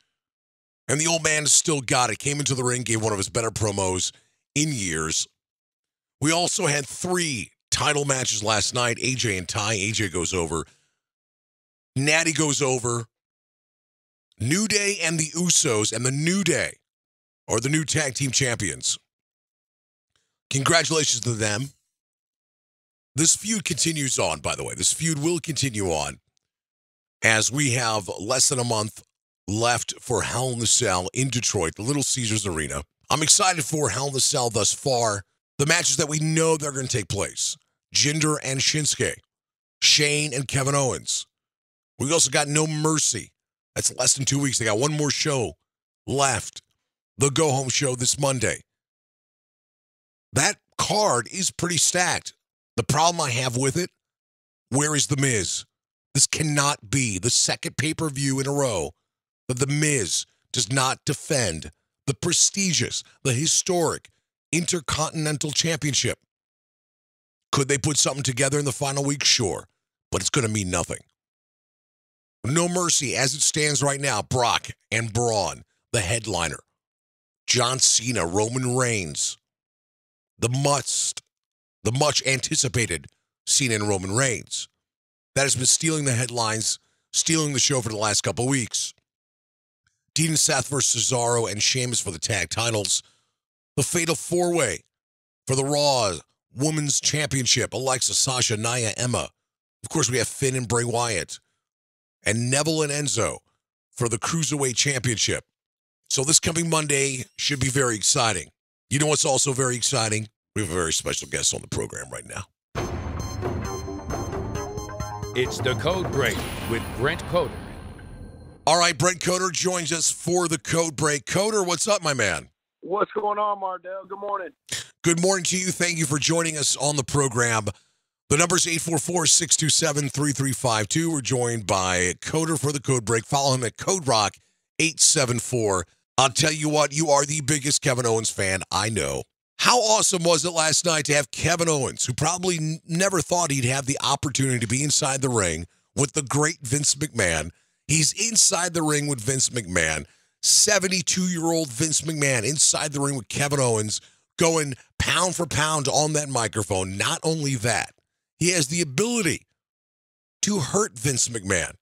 S2: And the old man still got it. Came into the ring, gave one of his better promos in years. We also had 3 title matches last night. AJ and Ty. AJ goes over. Natty goes over. New Day and the Usos, and the New Day are the new tag team champions. Congratulations to them. This feud continues on, by the way. This feud will continue on as we have less than a month left for Hell in a Cell in Detroit, the Little Caesars Arena. I'm excited for Hell in a Cell thus far. The matches that we know they're going to take place. Jinder and Shinsuke. Shane and Kevin Owens. We also got No Mercy. That's less than 2 weeks. They got one more show left. The go-home show this Monday. That card is pretty stacked. The problem I have with it, where is The Miz? This cannot be the second pay-per-view in a row that The Miz does not defend the prestigious, the historic Intercontinental Championship. Could they put something together in the final week? Sure. But it's going to mean nothing. No Mercy, as it stands right now, Brock and Braun, the headliner. John Cena, Roman Reigns. The much anticipated Cena and Roman Reigns. That has been stealing the headlines, stealing the show for the last couple of weeks. Dean and Seth versus Cesaro and Sheamus for the tag titles. The Fatal 4-Way for the Raw Women's Championship. Alexa, Sasha, Nia, Emma. Of course, we have Finn and Bray Wyatt. And Neville and Enzo for the Cruiserweight Championship. So this coming Monday should be very exciting. You know what's also very exciting? We have a very special guest on the program right now.
S1: It's the Code Break with Brent Coder.
S2: All right, Brent Coder joins us for the Code Break. Coder, what's up, my man?
S13: What's going on, Mardel? Good morning.
S2: Good morning to you. Thank you for joining us on the program. The number is 844-627-3352. We're joined by Coder for the Code Break. Follow him at CodeRock874. I'll tell you what, you are the biggest Kevin Owens fan I know. How awesome was it last night to have Kevin Owens, who probably never thought he'd have the opportunity to be inside the ring with the great Vince McMahon. He's inside the ring with Vince McMahon. 72-year-old Vince McMahon inside the ring with Kevin Owens, going pound for pound on that microphone. Not only that, he has the ability to hurt Vince McMahon.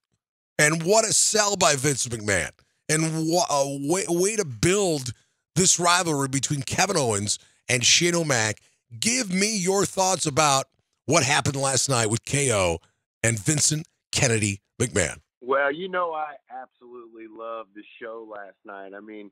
S2: And what a sell by Vince McMahon. and a way to build this rivalry between Kevin Owens and Shane O'Mac. Give me your thoughts about what happened last night with KO and Vincent Kennedy McMahon.
S13: Well, I absolutely loved the show last night. I mean,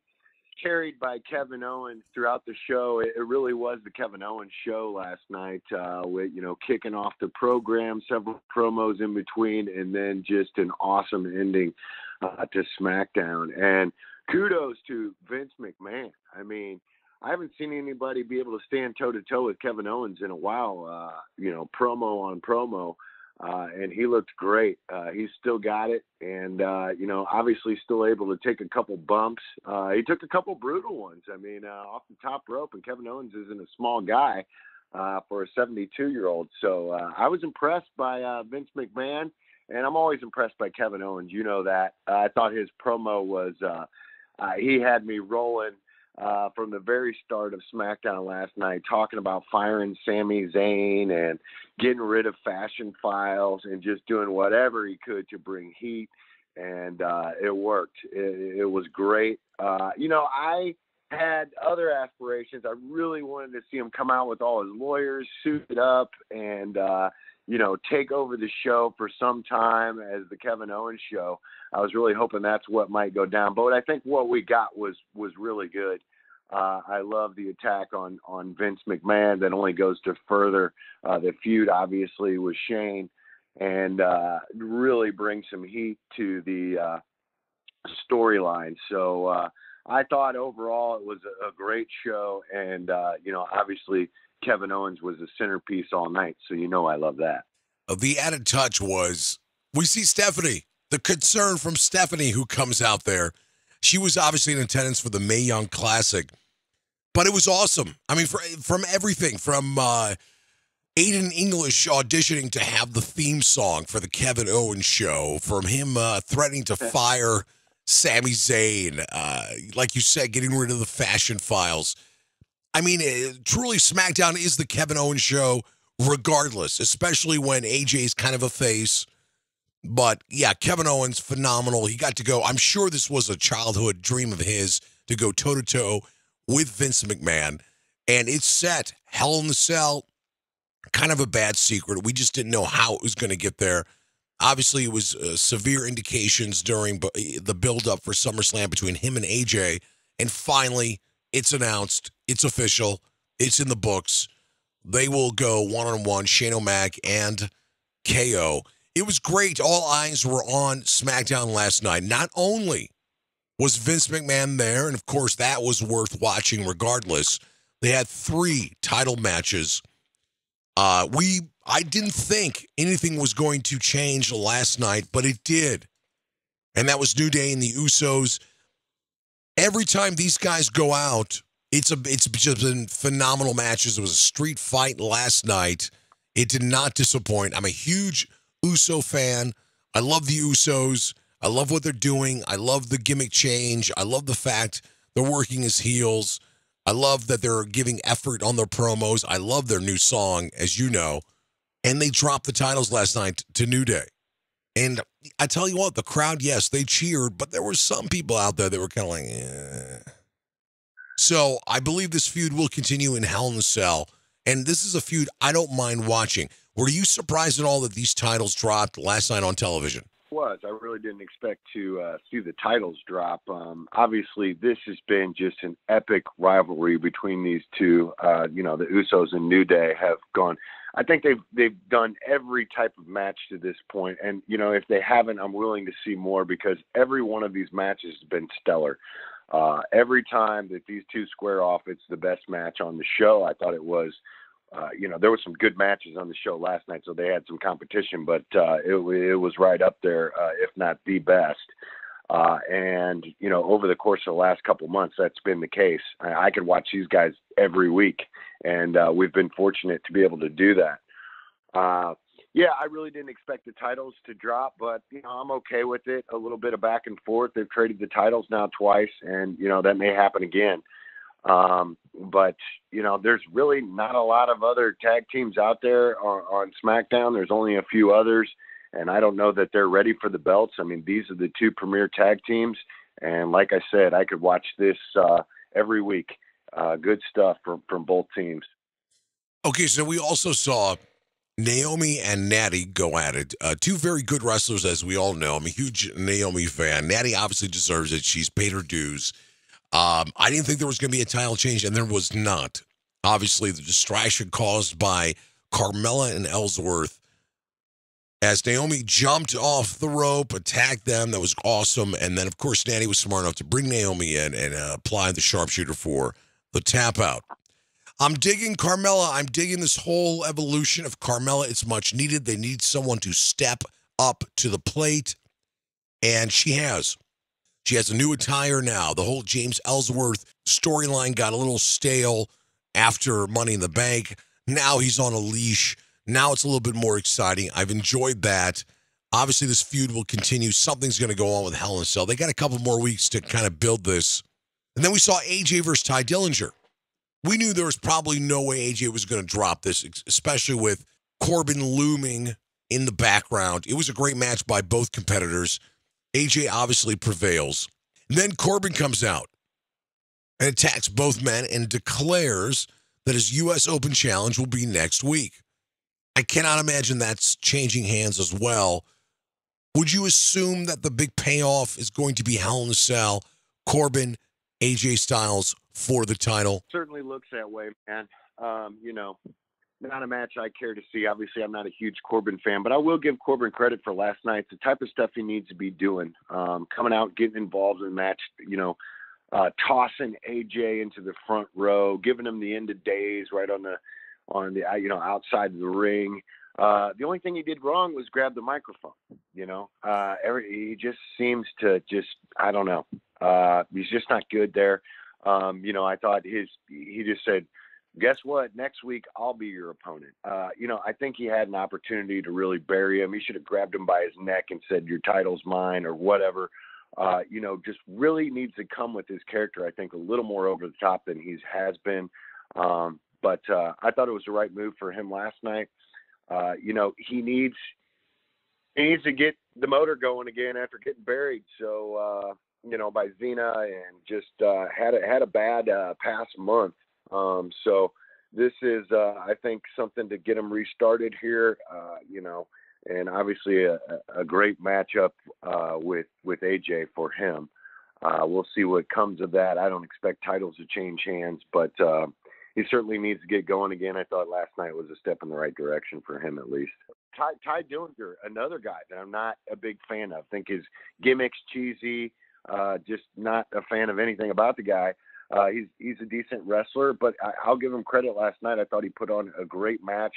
S13: carried by Kevin Owens throughout the show. It really was the Kevin Owens show last night, with, kicking off the program, several promos in between, and then just an awesome ending to SmackDown. And kudos to Vince McMahon. I mean, I haven't seen anybody be able to stand toe-to-toe with Kevin Owens in a while, promo on promo. And he looked great. He's still got it. And, obviously still able to take a couple bumps. He took a couple brutal ones. I mean, off the top rope, and Kevin Owens isn't a small guy for a 72-year-old. So I was impressed by Vince McMahon, and I'm always impressed by Kevin Owens. You know that. I thought his promo was he had me rolling from the very start of SmackDown last night, talking about firing Sami Zayn and getting rid of fashion files and just doing whatever he could to bring heat. And it worked. It was great. I had other aspirations. I really wanted to see him come out with all his lawyers suited up and, take over the show for some time as the Kevin Owens show. I was really hoping that's what might go down. But I think what we got was really good. I love the attack on Vince McMahon that only goes to further the feud, obviously, with Shane, and really bring some heat to the storyline. So I thought overall it was a great show, and, obviously Kevin Owens was the centerpiece all night, so I love that.
S2: The added touch was we see Stephanie, the concern from Stephanie who comes out there. She was obviously in attendance for the Mae Young Classic, but it was awesome. I mean, from everything, from Aiden English auditioning to have the theme song for the Kevin Owens show, from him threatening to fire Sami Zayn, like you said, getting rid of the fashion files. I mean, truly, SmackDown is the Kevin Owens show, regardless, especially when AJ's kind of a face. But, yeah, Kevin Owens, phenomenal. He got to go. I'm sure this was a childhood dream of his to go toe-to-toe with Vince McMahon. And it's set. Hell in the Cell, kind of a bad secret. We just didn't know how it was going to get there. Obviously, it was severe indications during the build-up for SummerSlam between him and AJ. And finally, it's announced. It's official. It's in the books. They will go one-on-one, Shane O'Mac and KO. It was great. All eyes were on SmackDown last night. Not only was Vince McMahon there, and of course that was worth watching regardless, they had 3 title matches. I didn't think anything was going to change last night, but it did. And that was New Day and the Usos. Every time these guys go out, it's just been phenomenal matches. It was a street fight last night. It did not disappoint. I'm a huge Uso fan. I love the Usos. I love what they're doing. I love the gimmick change. I love the fact they're working as heels. I love that they're giving effort on their promos. I love their new song, as you know. And they dropped the titles last night to New Day. And I tell you what, the crowd, yes, they cheered, but there were some people out there that were kind of like, eh. So I believe this feud will continue in Hell in a Cell. And this is a feud I don't mind watching. Were you surprised at all that these titles dropped last night on television?
S13: I really didn't expect to see the titles drop. Obviously, this has been just an epic rivalry between these two. The Usos and New Day have gone. I think they've done every type of match to this point, and if they haven't, I'm willing to see more because every one of these matches has been stellar. Every time that these two square off, it's the best match on the show. I thought it was. There were some good matches on the show last night, so they had some competition, but it was right up there, if not the best. And over the course of the last couple months, that's been the case. I could watch these guys every week, and we've been fortunate to be able to do that. I really didn't expect the titles to drop, but I'm okay with it. A little bit of back and forth. They've traded the titles now twice, and that may happen again. But there's really not a lot of other tag teams out there on SmackDown. There's only a few others, and I don't know that they're ready for the belts. I mean, these are the 2 premier tag teams, And like I said, I could watch this every week. Good stuff from both teams.
S2: Okay, so we also saw Naomi and Natty go at it. Two very good wrestlers, as we all know. I'm a huge Naomi fan. Natty obviously deserves it. She's paid her dues. I didn't think there was going to be a title change, and there was not. Obviously, the distraction caused by Carmella and Ellsworth as Naomi jumped off the rope, attacked them. That was awesome. And then, of course, Natty was smart enough to bring Naomi in and apply the sharpshooter for the tap out. I'm digging Carmella. I'm digging this whole evolution of Carmella. It's much needed. They need someone to step up to the plate, and she has. She has a new attire now. The whole James Ellsworth storyline got a little stale after Money in the Bank. Now he's on a leash. Now it's a little bit more exciting. I've enjoyed that. Obviously, this feud will continue. Something's going to go on with Hell in a Cell. They got a couple more weeks to kind of build this. And then we saw AJ versus Ty Dillinger. We knew there was probably no way AJ was going to drop this, especially with Corbin looming in the background. It was a great match by both competitors. AJ obviously prevails. And then Corbin comes out and attacks both men and declares that his U.S. Open Challenge will be next week. I cannot imagine that's changing hands as well. Would you assume that the big payoff is going to be Hell in a Cell, Corbin, AJ Styles for the title?
S13: Certainly looks that way, man. Not a match I care to see. Obviously, I'm not a huge Corbin fan, but I will give Corbin credit for last night. It's the type of stuff he needs to be doing. Coming out, getting involved in the match, tossing AJ into the front row, giving him the end of days right on the outside of the ring. The only thing he did wrong was grab the microphone. He just seems to I don't know. He's just not good there. I thought he just said, guess what? Next week, I'll be your opponent. I think he had an opportunity to really bury him. He should have grabbed him by his neck and said, your title's mine or whatever. Just really needs to come with his character, I think, a little more over the top than he has been. But I thought it was the right move for him last night. He needs to get the motor going again after getting buried. So, by Xena, and just had a bad past month. So this is, I think, something to get him restarted here, and obviously a great matchup with AJ for him. We'll see what comes of that. I don't expect titles to change hands, but he certainly needs to get going again. I thought last night was a step in the right direction for him, at least. Ty Dillinger, another guy that I'm not a big fan of. I think his gimmick's cheesy. Just not a fan of anything about the guy. He's a decent wrestler, but I'll give him credit last night. I thought he put on a great match.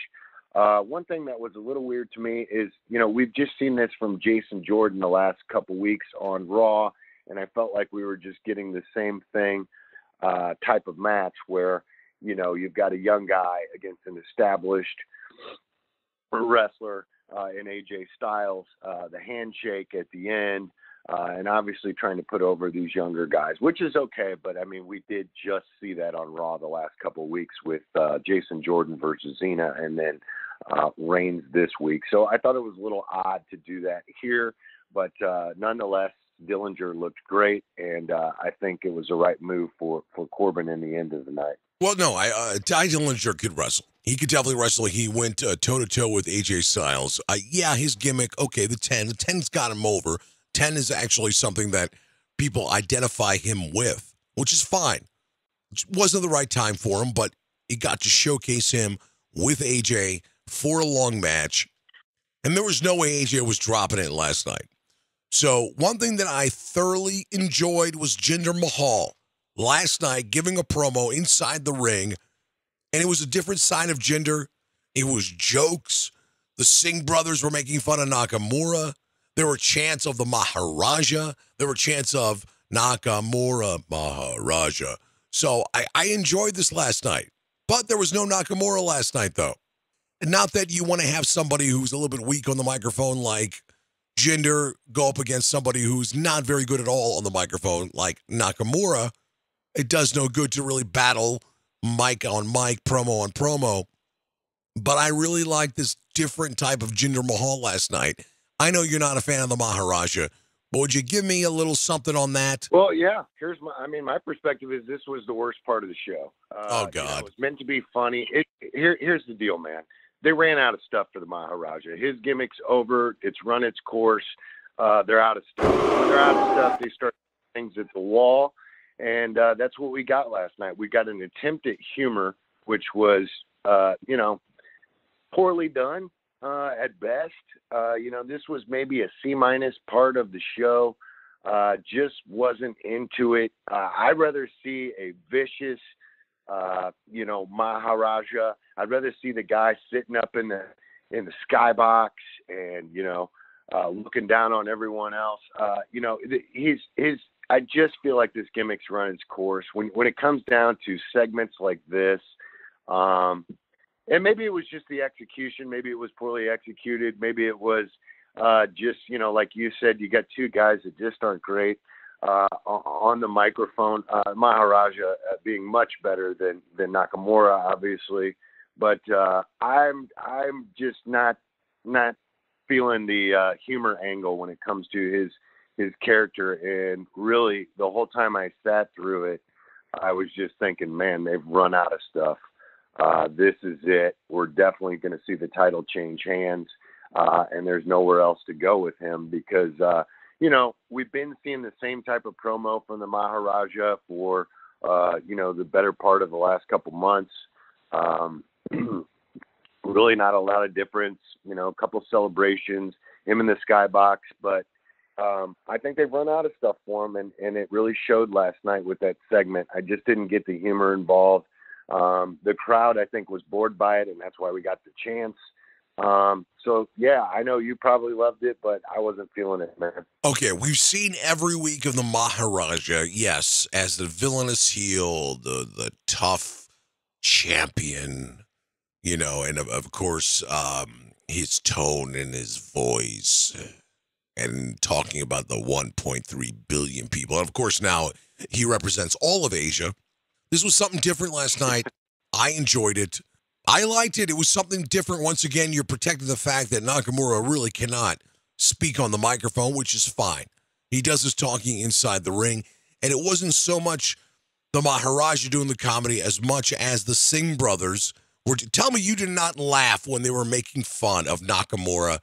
S13: One thing that was a little weird to me is, we've just seen this from Jason Jordan the last couple weeks on Raw, and I felt like we were just getting the same thing type of match where, you've got a young guy against an established wrestler in AJ Styles, the handshake at the end, and obviously trying to put over these younger guys, which is okay. But, we did just see that on Raw the last couple of weeks with Jason Jordan versus Xena, and then Reigns this week. So I thought it was a little odd to do that here. But nonetheless, Dillinger looked great, and I think it was the right move for Corbin in the end of the night.
S2: Well, no, Ty Dillinger could wrestle. He could definitely wrestle. He went toe-to-toe with AJ Styles. His gimmick, okay, the 10's got him over. 10 is actually something that people identify him with, which is fine. It wasn't the right time for him, but it got to showcase him with AJ for a long match. And there was no way AJ was dropping it last night. So one thing that I thoroughly enjoyed was Jinder Mahal last night giving a promo inside the ring. And it was a different side of Jinder. It was jokes. The Singh brothers were making fun of Nakamura. There were chants of the Maharaja. There were chants of Nakamura Maharaja. So I enjoyed this last night. But there was no Nakamura last night, though. And not that you want to have somebody who's a little bit weak on the microphone like Jinder go up against somebody who's not very good at all on the microphone like Nakamura. It does no good to really battle mic on mic, promo on promo. But I really like this different type of Jinder Mahal last night. I know you're not a fan of the Maharaja, But would you give me a little something on that?
S13: Well, yeah. My perspective is this was the worst part of the show.
S2: Oh, God.
S13: It was meant to be funny. Here's the deal, man. They ran out of stuff for the Maharaja. His gimmick's over. It's run its course. They're out of stuff. When they're out of stuff, they start things at the wall. And that's what we got last night. We got an attempt at humor, which was, poorly done at best. This was maybe a C- part of the show. Just wasn't into it. I'd rather see a vicious, Maharaja. I'd rather see the guy sitting up in the skybox and, looking down on everyone else. I just feel like this gimmick's run its course. When it comes down to segments like this, and maybe it was just the execution. Maybe it was poorly executed. Maybe it was just, like you said, you got two guys that just aren't great on the microphone. Maharaja being much better than Nakamura, obviously. But I'm just not feeling the humor angle when it comes to his character. And really, the whole time I sat through it, I was just thinking, man, they've run out of stuff. This is it. We're definitely going to see the title change hands, and there's nowhere else to go with him because, we've been seeing the same type of promo from the Maharaja for, the better part of the last couple months. Really not a lot of difference, a couple celebrations, him in the skybox, but I think they've run out of stuff for him, and it really showed last night with that segment. I just didn't get the humor involved. The crowd, I think, was bored by it, and that's why we got the chance. So, yeah, I know you probably loved it, but I wasn't feeling it, man.
S2: Okay, we've seen every week of the Maharaja, yes, as the villainous heel, the tough champion, and of course, his tone and his voice and talking about the 1.3 billion people. And of course, now he represents all of Asia. This was something different last night. I enjoyed it. I liked it. It was something different. Once again, you're protecting the fact that Nakamura really cannot speak on the microphone, which is fine. He does his talking inside the ring. And it wasn't so much the Maharaja doing the comedy as much as the Singh brothers were. Tell me you did not laugh when they were making fun of Nakamura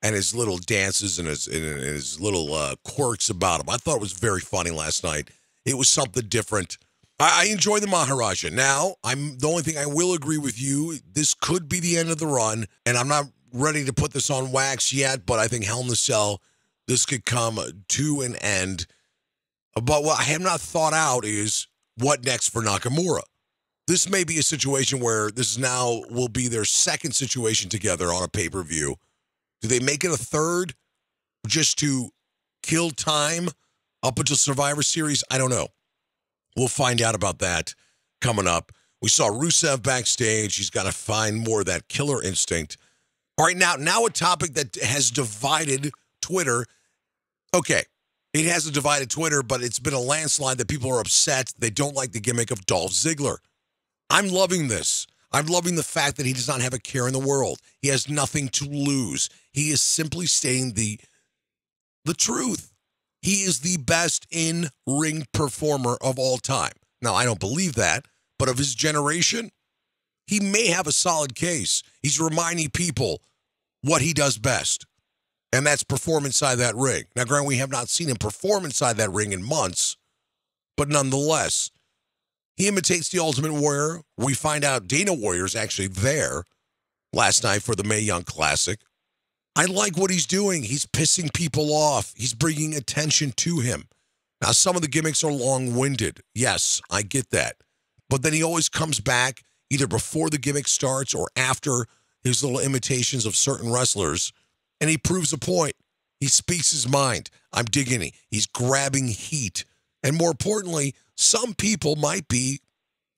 S2: and his little dances and his little quirks about him. I thought it was very funny last night. It was something different. I enjoy the Maharaja. Now, the only thing I will agree with you, this could be the end of the run, and I'm not ready to put this on wax yet, but I think Hell in a Cell, this could come to an end. But what I have not thought out is what next for Nakamura. This may be a situation where this now will be their second situation together on a pay-per-view. Do they make it a third just to kill time up until Survivor Series? I don't know. We'll find out about that coming up. We saw Rusev backstage. He's got to find more of that killer instinct. All right, now a topic that has divided Twitter. Okay, it hasn't divided Twitter, but it's been a landslide that people are upset. They don't like the gimmick of Dolph Ziggler. I'm loving this. I'm loving the fact that he does not have a care in the world. He has nothing to lose. He is simply stating the truth. He is the best in-ring performer of all time. Now, I don't believe that, but of his generation, he may have a solid case. He's reminding people what he does best, and that's perform inside that ring. Now, granted, we have not seen him perform inside that ring in months, but nonetheless, he imitates the Ultimate Warrior. We find out Dana Warrior's actually there last night for the Mae Young Classic. I like what he's doing. He's pissing people off. He's bringing attention to him. Now, some of the gimmicks are long-winded. Yes, I get that. But then he always comes back either before the gimmick starts or after his little imitations of certain wrestlers, and he proves a point. He speaks his mind. I'm digging it. He's grabbing heat. And more importantly, some people might be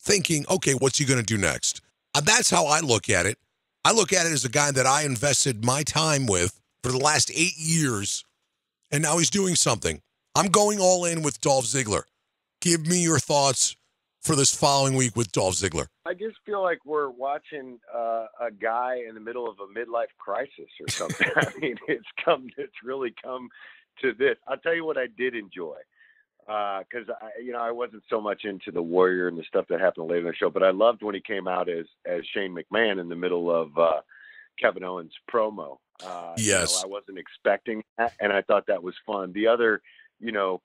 S2: thinking, okay, what's he going to do next? That's how I look at it. I look at it as a guy that I invested my time with for the last 8 years, and now he's doing something. I'm going all in with Dolph Ziggler. Give me your thoughts for this following week with Dolph Ziggler.
S13: I just feel like we're watching a guy in the middle of a midlife crisis or something. I mean, it's really come to this. I'll tell you what I did enjoy. Because I wasn't so much into the Warrior and the stuff that happened later in the show, but I loved when he came out as Shane McMahon in the middle of Kevin Owens' promo.
S2: Yes,
S13: I wasn't expecting that, and I thought that was fun. The other,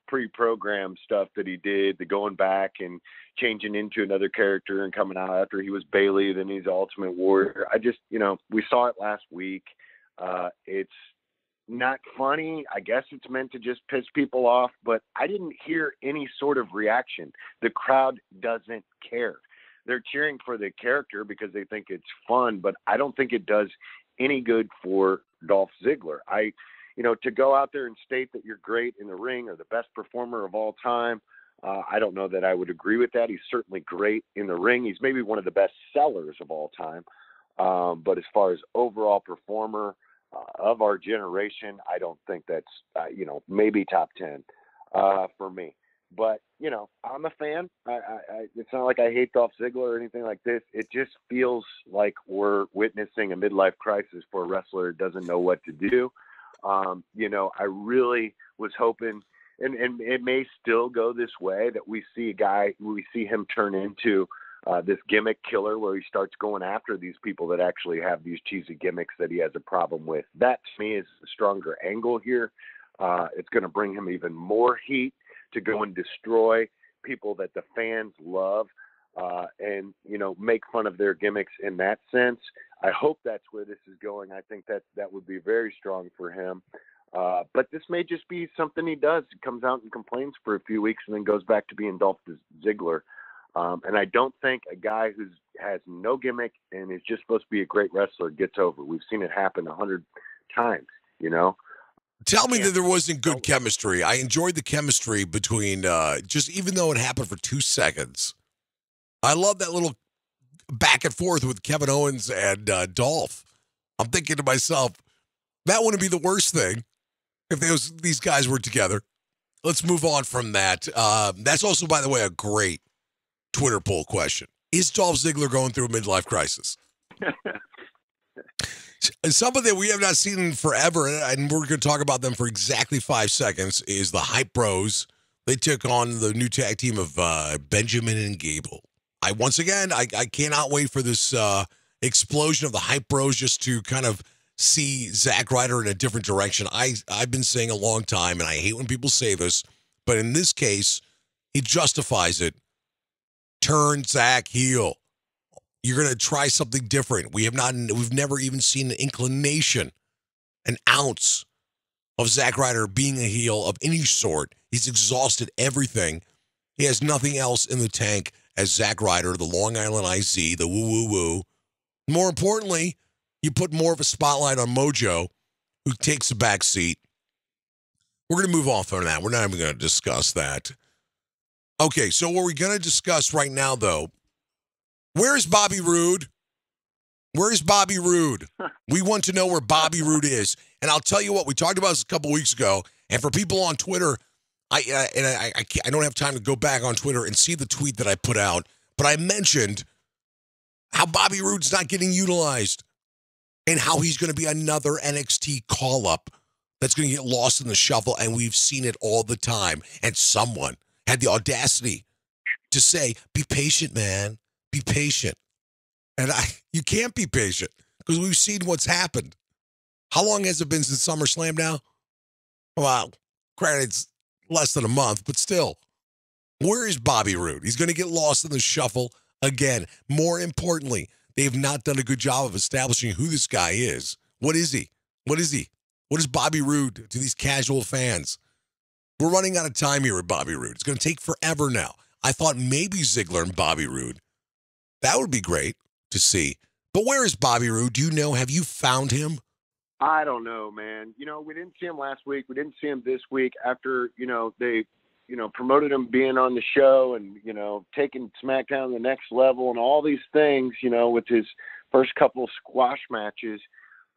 S13: pre-programmed stuff that he did, the going back and changing into another character and coming out after he was Bailey, then he's Ultimate Warrior. I just, we saw it last week. It's not funny. I guess it's meant to just piss people off, but I didn't hear any sort of reaction. The crowd doesn't care. They're cheering for the character because they think it's fun, but I don't think it does any good for Dolph Ziggler. To go out there and state that you're great in the ring or the best performer of all time, I don't know that I would agree with that. He's certainly great in the ring. He's maybe one of the best sellers of all time. But as far as overall performer, of our generation, I don't think that's, maybe top 10 for me. But, I'm a fan. It's not like I hate Dolph Ziggler or anything like this. It just feels like we're witnessing a midlife crisis for a wrestler who doesn't know what to do. I really was hoping, and it may still go this way, that we see him turn into this gimmick killer where he starts going after these people that actually have these cheesy gimmicks that he has a problem with. That, to me, is a stronger angle here. It's going to bring him even more heat to go and destroy people that the fans love and, make fun of their gimmicks in that sense. I hope that's where this is going. I think that would be very strong for him. But this may just be something he does. He comes out and complains for a few weeks and then goes back to being Dolph Ziggler. And I don't think a guy who has no gimmick and is just supposed to be a great wrestler gets over. We've seen it happen 100 times,
S2: Tell me that there wasn't good chemistry. I enjoyed the chemistry between, just even though it happened for 2 seconds. I love that little back and forth with Kevin Owens and Dolph. I'm thinking to myself, that wouldn't be the worst thing if these guys were together. Let's move on from that. That's also, by the way, a great Twitter poll question. Is Dolph Ziggler going through a midlife crisis? Something that we have not seen in forever, and we're going to talk about them for exactly 5 seconds, is the Hype Bros. They took on the new tag team of Benjamin and Gable. I cannot wait for this explosion of the Hype Bros just to kind of see Zack Ryder in a different direction. I've been saying a long time, and I hate when people say this, but in this case, he justifies it. Turn Zack heel. You're going to try something different. We've never even seen an inclination, an ounce of Zack Ryder being a heel of any sort. He's exhausted everything. He has nothing else in the tank as Zack Ryder, the Long Island IZ, the woo-woo-woo. More importantly, you put more of a spotlight on Mojo, who takes a back seat. We're going to move on from that. We're not even going to discuss that. Okay, so what we're going to discuss right now, though, where's Bobby Roode? Where's Bobby Roode? We want to know where Bobby Roode is. And I'll tell you what, we talked about this a couple weeks ago, and for people on Twitter, I don't have time to go back on Twitter and see the tweet that I put out, but I mentioned how Bobby Roode's not getting utilized and how he's going to be another NXT call-up that's going to get lost in the shuffle, and we've seen it all the time. And someone had the audacity to say, be patient, man. Be patient. And you can't be patient because we've seen what's happened. How long has it been since SummerSlam now? Well, granted, it's less than a month, but still. Where is Bobby Roode? He's going to get lost in the shuffle again. More importantly, they have not done a good job of establishing who this guy is. What is he? What is he? What is Bobby Roode to these casual fans? We're running out of time here with Bobby Roode. It's going to take forever now. I thought maybe Ziggler and Bobby Roode. That would be great to see. But where is Bobby Roode? Do you know? Have you found him?
S13: I don't know, man. We didn't see him last week. We didn't see him this week after, they, promoted him being on the show and, taking SmackDown to the next level and all these things, with his first couple of squash matches.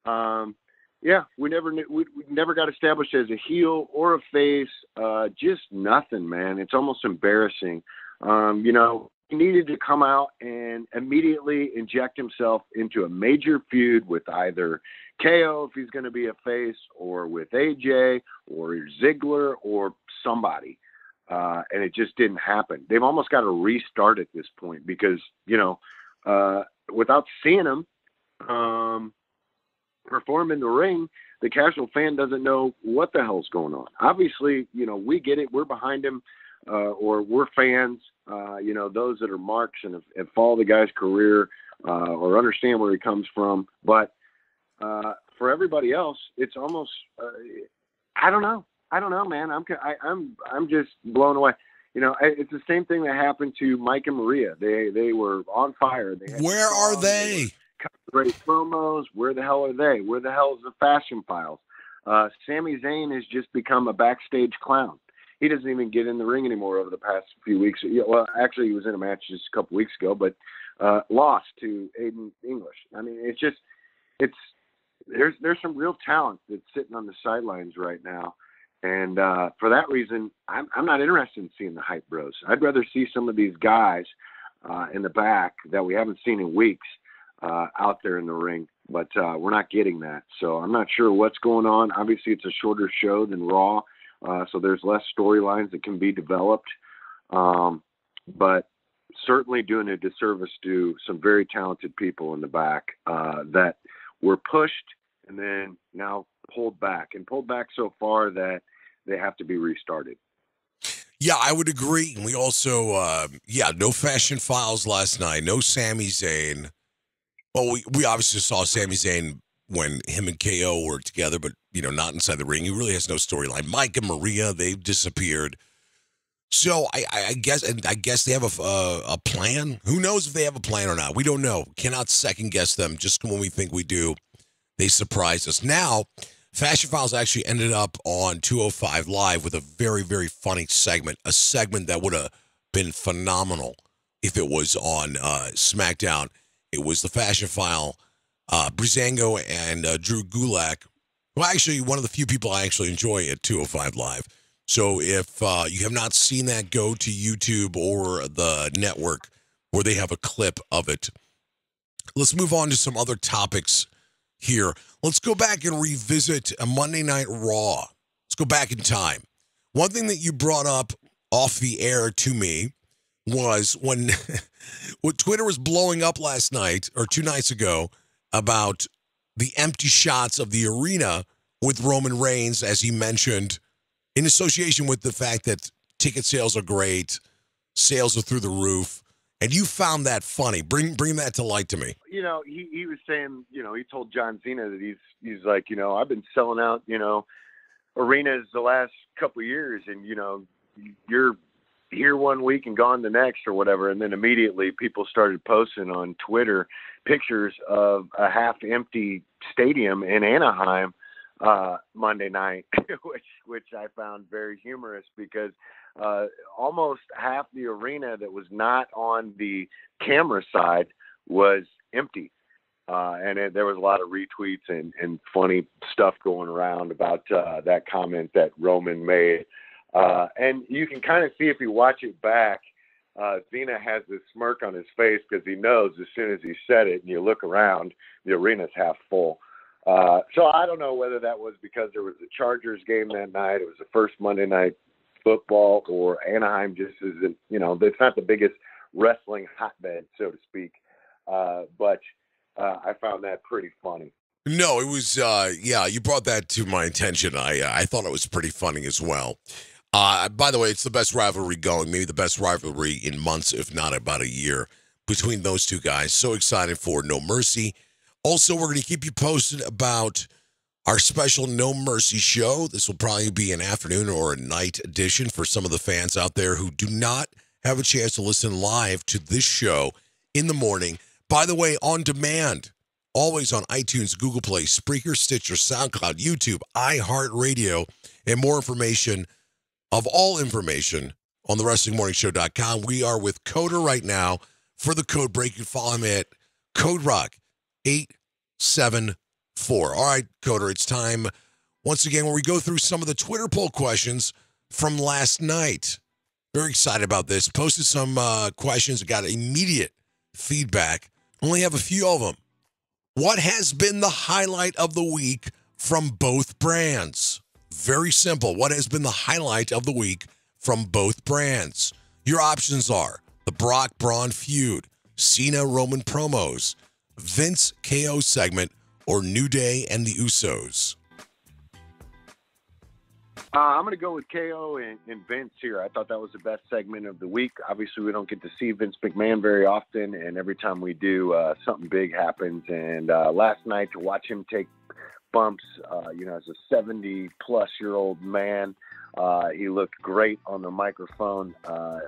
S13: We never got established as a heel or a face. Just nothing, man. It's almost embarrassing. he needed to come out and immediately inject himself into a major feud with either KO, if he's going to be a face, or with AJ, or Ziggler, or somebody. And it just didn't happen. They've almost got to restart at this point because, without seeing him perform in the ring, the casual fan doesn't know what the hell's going on. Obviously, we get it. We're behind him, or we're fans, those that are marks and have followed the guy's career or understand where he comes from. But for everybody else, it's almost, I don't know, man. I'm just blown away. It's the same thing that happened to Mike and Maria. They were on fire.
S2: Where are they?
S13: Great promos. Where the hell are they? Where the hell is the Fashion Files? Sami Zayn has just become a backstage clown. He doesn't even get in the ring anymore over the past few weeks. Well, actually, he was in a match just a couple weeks ago, but lost to Aiden English. I mean, there's some real talent that's sitting on the sidelines right now. And for that reason, I'm not interested in seeing the Hype Bros. I'd rather see some of these guys in the back that we haven't seen in weeks out there in the ring. But we're not getting that. So I'm not sure what's going on. Obviously, it's a shorter show than Raw, so there's less storylines that can be developed. But certainly doing a disservice to some very talented people in the back that were pushed and then now pulled back so far that they have to be restarted.
S2: Yeah, I would agree. And we also, no Fashion Files last night, no Sami Zayn. Well, we obviously saw Sami Zayn when him and KO were together, but, not inside the ring. He really has no storyline. Mike and Maria, they've disappeared. So I guess they have a plan. Who knows if they have a plan or not? We don't know. Cannot second guess them. Just when we think we do, they surprise us. Now, Fashion Files actually ended up on 205 Live with a very, very funny segment, a segment that would have been phenomenal if it was on SmackDown. It was the Fashion File, Breezango and Drew Gulak. Well, actually, one of the few people I actually enjoy at 205 Live. So if you have not seen that, go to YouTube or the network where they have a clip of it. Let's move on to some other topics here. Let's go back and revisit a Monday Night Raw. Let's go back in time. One thing that you brought up off the air to me was when Twitter was blowing up last night or 2 nights ago about the empty shots of the arena with Roman Reigns, as he mentioned, in association with the fact that ticket sales are great, sales are through the roof, and you found that funny. Bring that to light to me.
S13: He was saying, he told John Cena that he's like, I've been selling out, arenas the last couple of years, and you're here one week and gone the next or whatever. And then immediately people started posting on Twitter pictures of a half empty stadium in Anaheim Monday night, which I found very humorous because almost half the arena that was not on the camera side was empty. And there was a lot of retweets and funny stuff going around about that comment that Roman made. And you can kind of see if you watch it back, Cena has this smirk on his face because he knows as soon as he said it and you look around, the arena's half full. So I don't know whether that was because there was a Chargers game that night. It was the first Monday Night Football, or Anaheim just isn't, it's not the biggest wrestling hotbed, so to speak. But I found that pretty funny.
S2: No, it was, you brought that to my attention. I thought it was pretty funny as well. By the way, it's the best rivalry going, maybe the best rivalry in months, if not about a year, between those two guys. So excited for No Mercy. Also, we're going to keep you posted about our special No Mercy show. This will probably be an afternoon or a night edition for some of the fans out there who do not have a chance to listen live to this show in the morning. By the way, on demand, always on iTunes, Google Play, Spreaker, Stitcher, SoundCloud, YouTube, iHeartRadio, and more information of all information on thewrestlingmorningshow.com. We are with Coder right now for the Code Break. You can follow him at Code Rock 874. All right, Coder, it's time once again where we go through some of the Twitter poll questions from last night. Very excited about this. Posted some questions, got immediate feedback. Only have a few of them. What has been the highlight of the week from both brands? Very simple. What has been the highlight of the week from both brands? Your options are the Brock-Braun feud, Cena-Roman promos, Vince KO segment, or New Day and the Usos.
S13: I'm going to go with KO and Vince here. I thought that was the best segment of the week. Obviously, we don't get to see Vince McMahon very often, and every time we do, something big happens. And last night, to watch him take bumps, as a 70-plus-year-old man, he looked great on the microphone,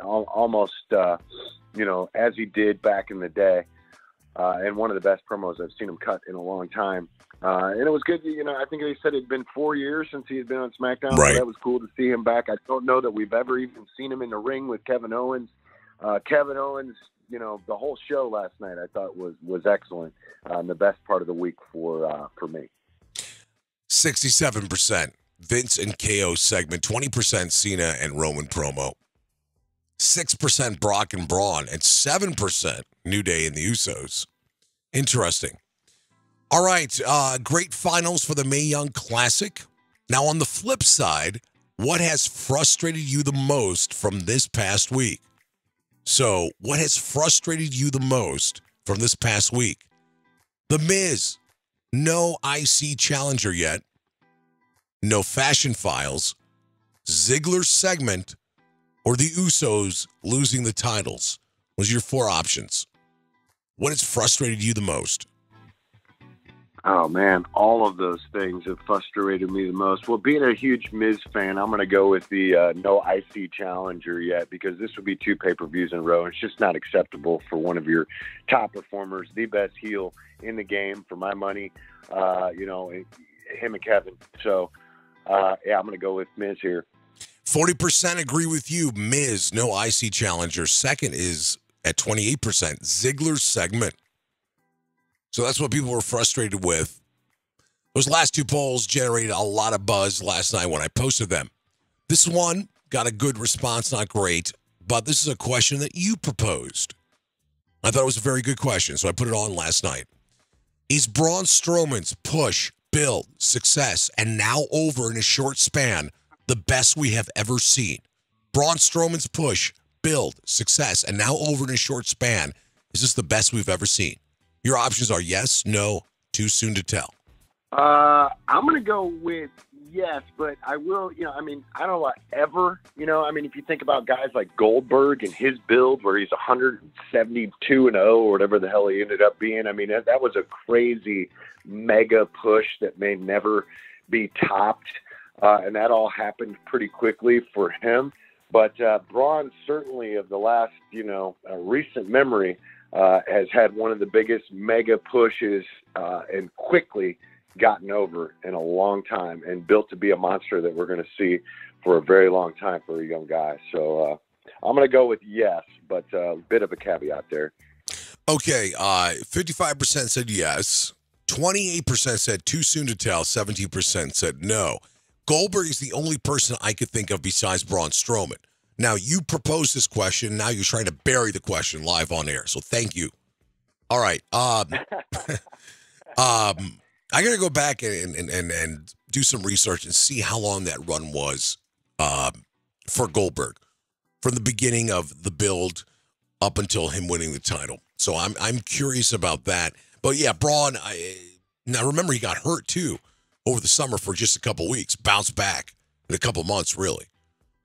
S13: almost, as he did back in the day. And one of the best promos I've seen him cut in a long time. And it was good. I think they said it had been 4 years since he had been on SmackDown.
S2: Right.
S13: So that was cool to see him back. I don't know that we've ever even seen him in the ring with Kevin Owens. Kevin Owens, the whole show last night I thought was excellent. And the best part of the week for me.
S2: 67% Vince and KO segment, 20% Cena and Roman promo, 6% Brock and Braun, and 7% New Day and the Usos. Interesting. All right, great finals for the Mae Young Classic. Now, on the flip side, what has frustrated you the most from this past week? So, what has frustrated you the most from this past week? The Miz, no IC challenger yet. No Fashion Files, Ziggler's segment, or the Usos losing the titles. Those are your four options. What has frustrated you the most?
S13: Oh, man, all of those things have frustrated me the most. Well, being a huge Miz fan, I'm going to go with the no IC challenger yet, because this would be 2 pay-per-views in a row. It's just not acceptable for one of your top performers, the best heel in the game, for my money, him and Kevin. So, I'm going to go with Miz here.
S2: 40% agree with you. Miz, no IC challenger. Second is at 28%, Ziggler's segment. So that's what people were frustrated with. Those last 2 polls generated a lot of buzz last night when I posted them. This one got a good response, not great, but this is a question that you proposed. I thought it was a very good question, so I put it on last night. Is Braun Strowman's push, build, success, and now over in a short span the best we have ever seen? Braun Strowman's push, build, success, and now over in a short span, is this the best we've ever seen? Your options are yes, no, too soon to tell.
S13: I'm going to go with yes, but I will, I don't know ever, if you think about guys like Goldberg and his build where he's 172-0 or whatever the hell he ended up being. That was a crazy mega push that may never be topped. And that all happened pretty quickly for him. But Braun, certainly of the last, recent memory, has had one of the biggest mega pushes and quickly gotten over in a long time and built to be a monster that we're going to see for a very long time for a young guy. So I'm going to go with yes, but a bit of a caveat there.
S2: Okay, 55% said yes. 28% said too soon to tell. 17% said no. Goldberg is the only person I could think of besides Braun Strowman. Now, you proposed this question. Now you're trying to bury the question live on air. So thank you. All right. I got to go back and do some research and see how long that run was for Goldberg from the beginning of the build up until him winning the title. So I'm curious about that. But yeah, Braun, now remember he got hurt too over the summer for just a couple weeks, bounced back in a couple months, really.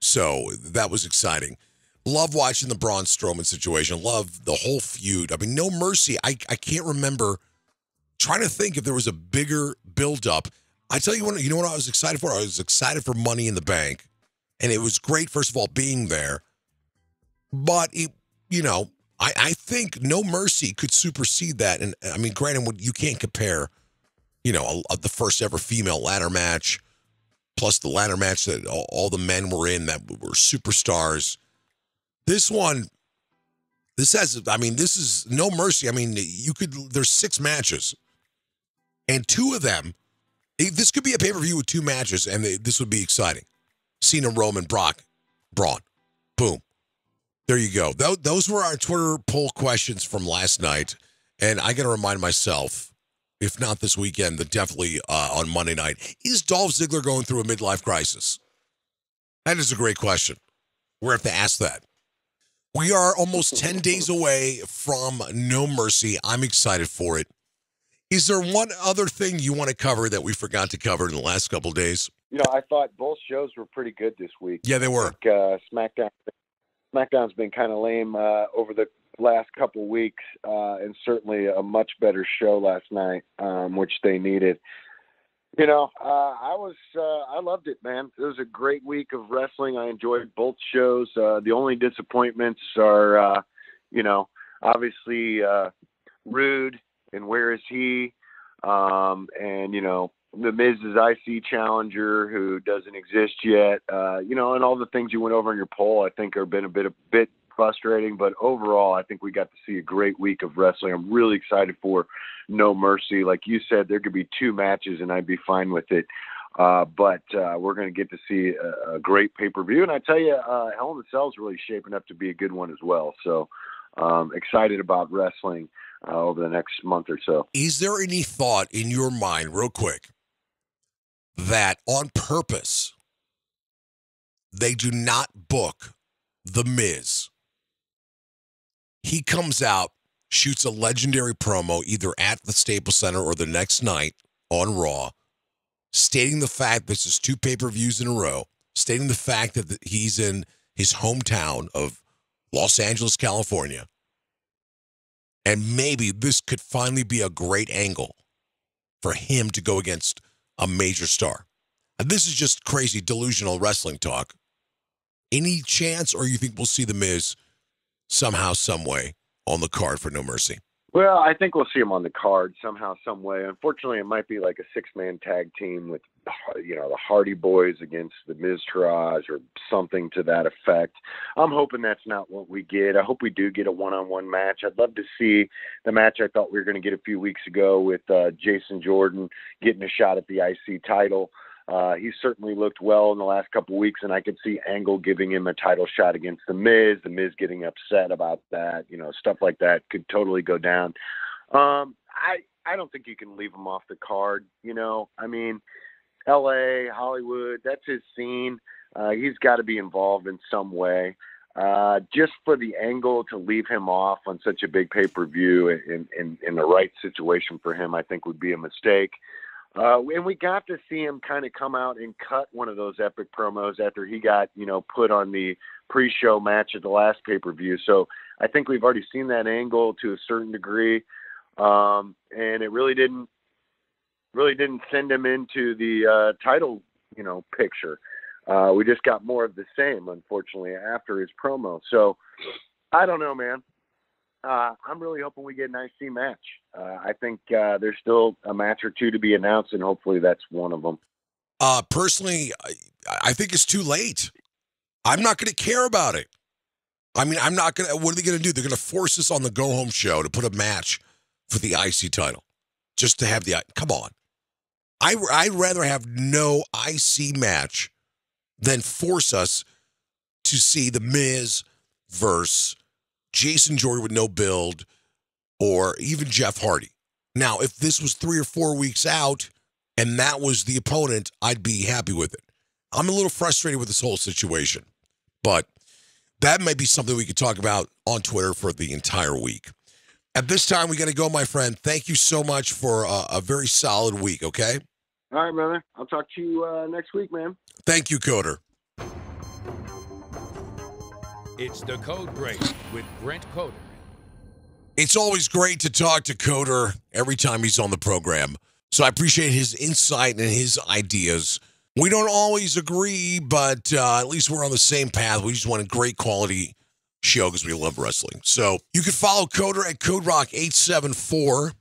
S2: So that was exciting. Love watching the Braun Strowman situation. Love the whole feud. No mercy. I can't remember. Trying to think if there was a bigger buildup. I tell you what, you know what I was excited for? I was excited for Money in the Bank. And it was great, first of all, being there. But, I think No Mercy could supersede that. And, granted, you can't compare, the first ever female ladder match plus the ladder match that all the men were in that were superstars. This one, this is No Mercy. There's 6 matches. And 2 of them, this could be a pay-per-view with 2 matches, and this would be exciting. Cena, Roman, Brock, Braun. Boom. There you go. Those were our Twitter poll questions from last night. And I got to remind myself, if not this weekend, then definitely on Monday night, is Dolph Ziggler going through a midlife crisis? That is a great question. We're going to have to ask that. We are almost 10 days away from No Mercy. I'm excited for it. Is there one other thing you want to cover that we forgot to cover in the last couple of days?
S13: I thought both shows were pretty good this week.
S2: Yeah, they were.
S13: I think, SmackDown's been kind of lame over the last couple weeks, and certainly a much better show last night, which they needed. I loved it, man. It was a great week of wrestling. I enjoyed both shows. The only disappointments are, obviously Roode and where is he, and the Miz's IC challenger who doesn't exist yet, and all the things you went over in your poll, I think, have been a bit frustrating. But overall, I think we got to see a great week of wrestling. I'm really excited for No Mercy. Like you said, there could be 2 matches, and I'd be fine with it. But we're going to get to see a great pay-per-view. And I tell you, Hell in a Cell is really shaping up to be a good one as well. So excited about wrestling over the next month or so.
S2: Is there any thought in your mind, real quick, that on purpose they do not book The Miz? He comes out, shoots a legendary promo either at the Staples Center or the next night on Raw, stating the fact this is 2 pay-per-views in a row, stating the fact that he's in his hometown of Los Angeles, California, and maybe this could finally be a great angle for him to go against a major star. And this is just crazy, delusional wrestling talk. Any chance, or you think we'll see The Miz somehow, some way on the card for No Mercy?
S13: Well, I think we'll see him on the card somehow, some way. Unfortunately, it might be like a 6-man tag team with, the Hardy Boys against the Miztourage or something to that effect. I'm hoping that's not what we get. I hope we do get a one-on-one match. I'd love to see the match I thought we were going to get a few weeks ago with Jason Jordan getting a shot at the IC title. He certainly looked well in the last couple of weeks, and I could see Angle giving him a title shot against The Miz getting upset about that, stuff like that could totally go down. I don't think you can leave him off the card, LA, Hollywood, that's his scene. He's got to be involved in some way. Just for the Angle to leave him off on such a big pay-per-view in the right situation for him, I think would be a mistake. And we got to see him kind of come out and cut one of those epic promos after he got, put on the pre-show match at the last pay-per-view. So I think we've already seen that angle to a certain degree. And it really didn't send him into the title, picture. We just got more of the same, unfortunately, after his promo. So I don't know, man. I'm really hoping we get an IC match. I think there's still a match or 2 to be announced, and hopefully that's one of them.
S2: Personally, I think it's too late. I'm not going to care about it. I mean, I'm not going to. What are they going to do? They're going to force us on the go-home show to put a match for the IC title just to have the. Come on. I'd rather have no IC match than force us to see The Miz versus Jason Jordan with no build, or even Jeff Hardy. Now, if this was 3 or 4 weeks out and that was the opponent, I'd be happy with it. I'm a little frustrated with this whole situation, but that might be something we could talk about on Twitter for the entire week. At this time, we got to go, my friend. Thank you so much for a very solid week, okay?
S13: All right, brother. I'll talk to you next week, man.
S2: Thank you, Coder.
S1: It's the Code Break with Brent Coder.
S2: It's always great to talk to Coder every time he's on the program. So I appreciate his insight and his ideas. We don't always agree, but at least we're on the same path. We just want a great quality show because we love wrestling. So you can follow Coder at CodeRock874.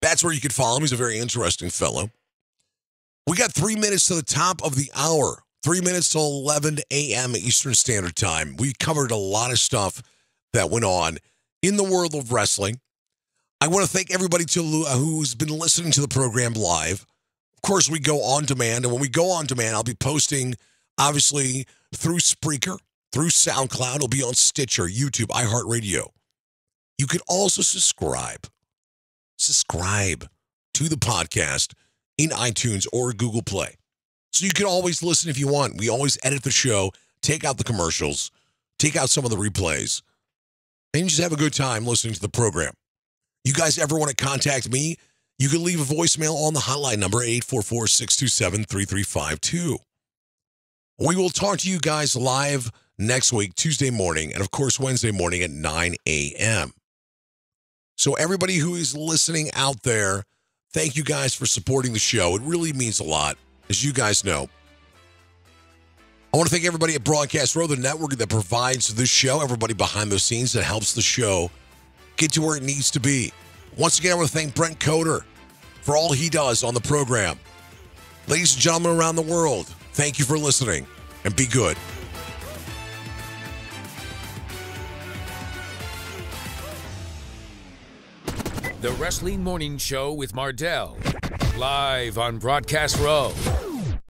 S2: That's where you can follow him. He's a very interesting fellow. We got 3 minutes to the top of the hour. 3 minutes till 11 a.m. Eastern Standard Time. We covered a lot of stuff that went on in the world of wrestling. I want to thank everybody who's been listening to the program live. Of course, we go on demand, and when we go on demand, I'll be posting, obviously, through Spreaker. through SoundCloud. It'll be on Stitcher, YouTube, iHeartRadio. You can also subscribe to the podcast in iTunes or Google Play. So you can always listen if you want. We always edit the show, take out the commercials, take out some of the replays, and you just have a good time listening to the program. You guys ever want to contact me? You can leave a voicemail on the hotline number, 844-627-3352. We will talk to you guys live next week, Tuesday morning, and of course, Wednesday morning at 9 a.m. So everybody who is listening out there, thank you guys for supporting the show. It really means a lot, as you guys know. I want to thank everybody at Broadcast Row, the network that provides this show, everybody behind the scenes that helps the show get to where it needs to be. Once again, I want to thank Brent Coder for all he does on the program. Ladies and gentlemen around the world, thank you for listening, and be good.
S1: The Wrestling Morning Show with Mardel, live on Broadcast Row.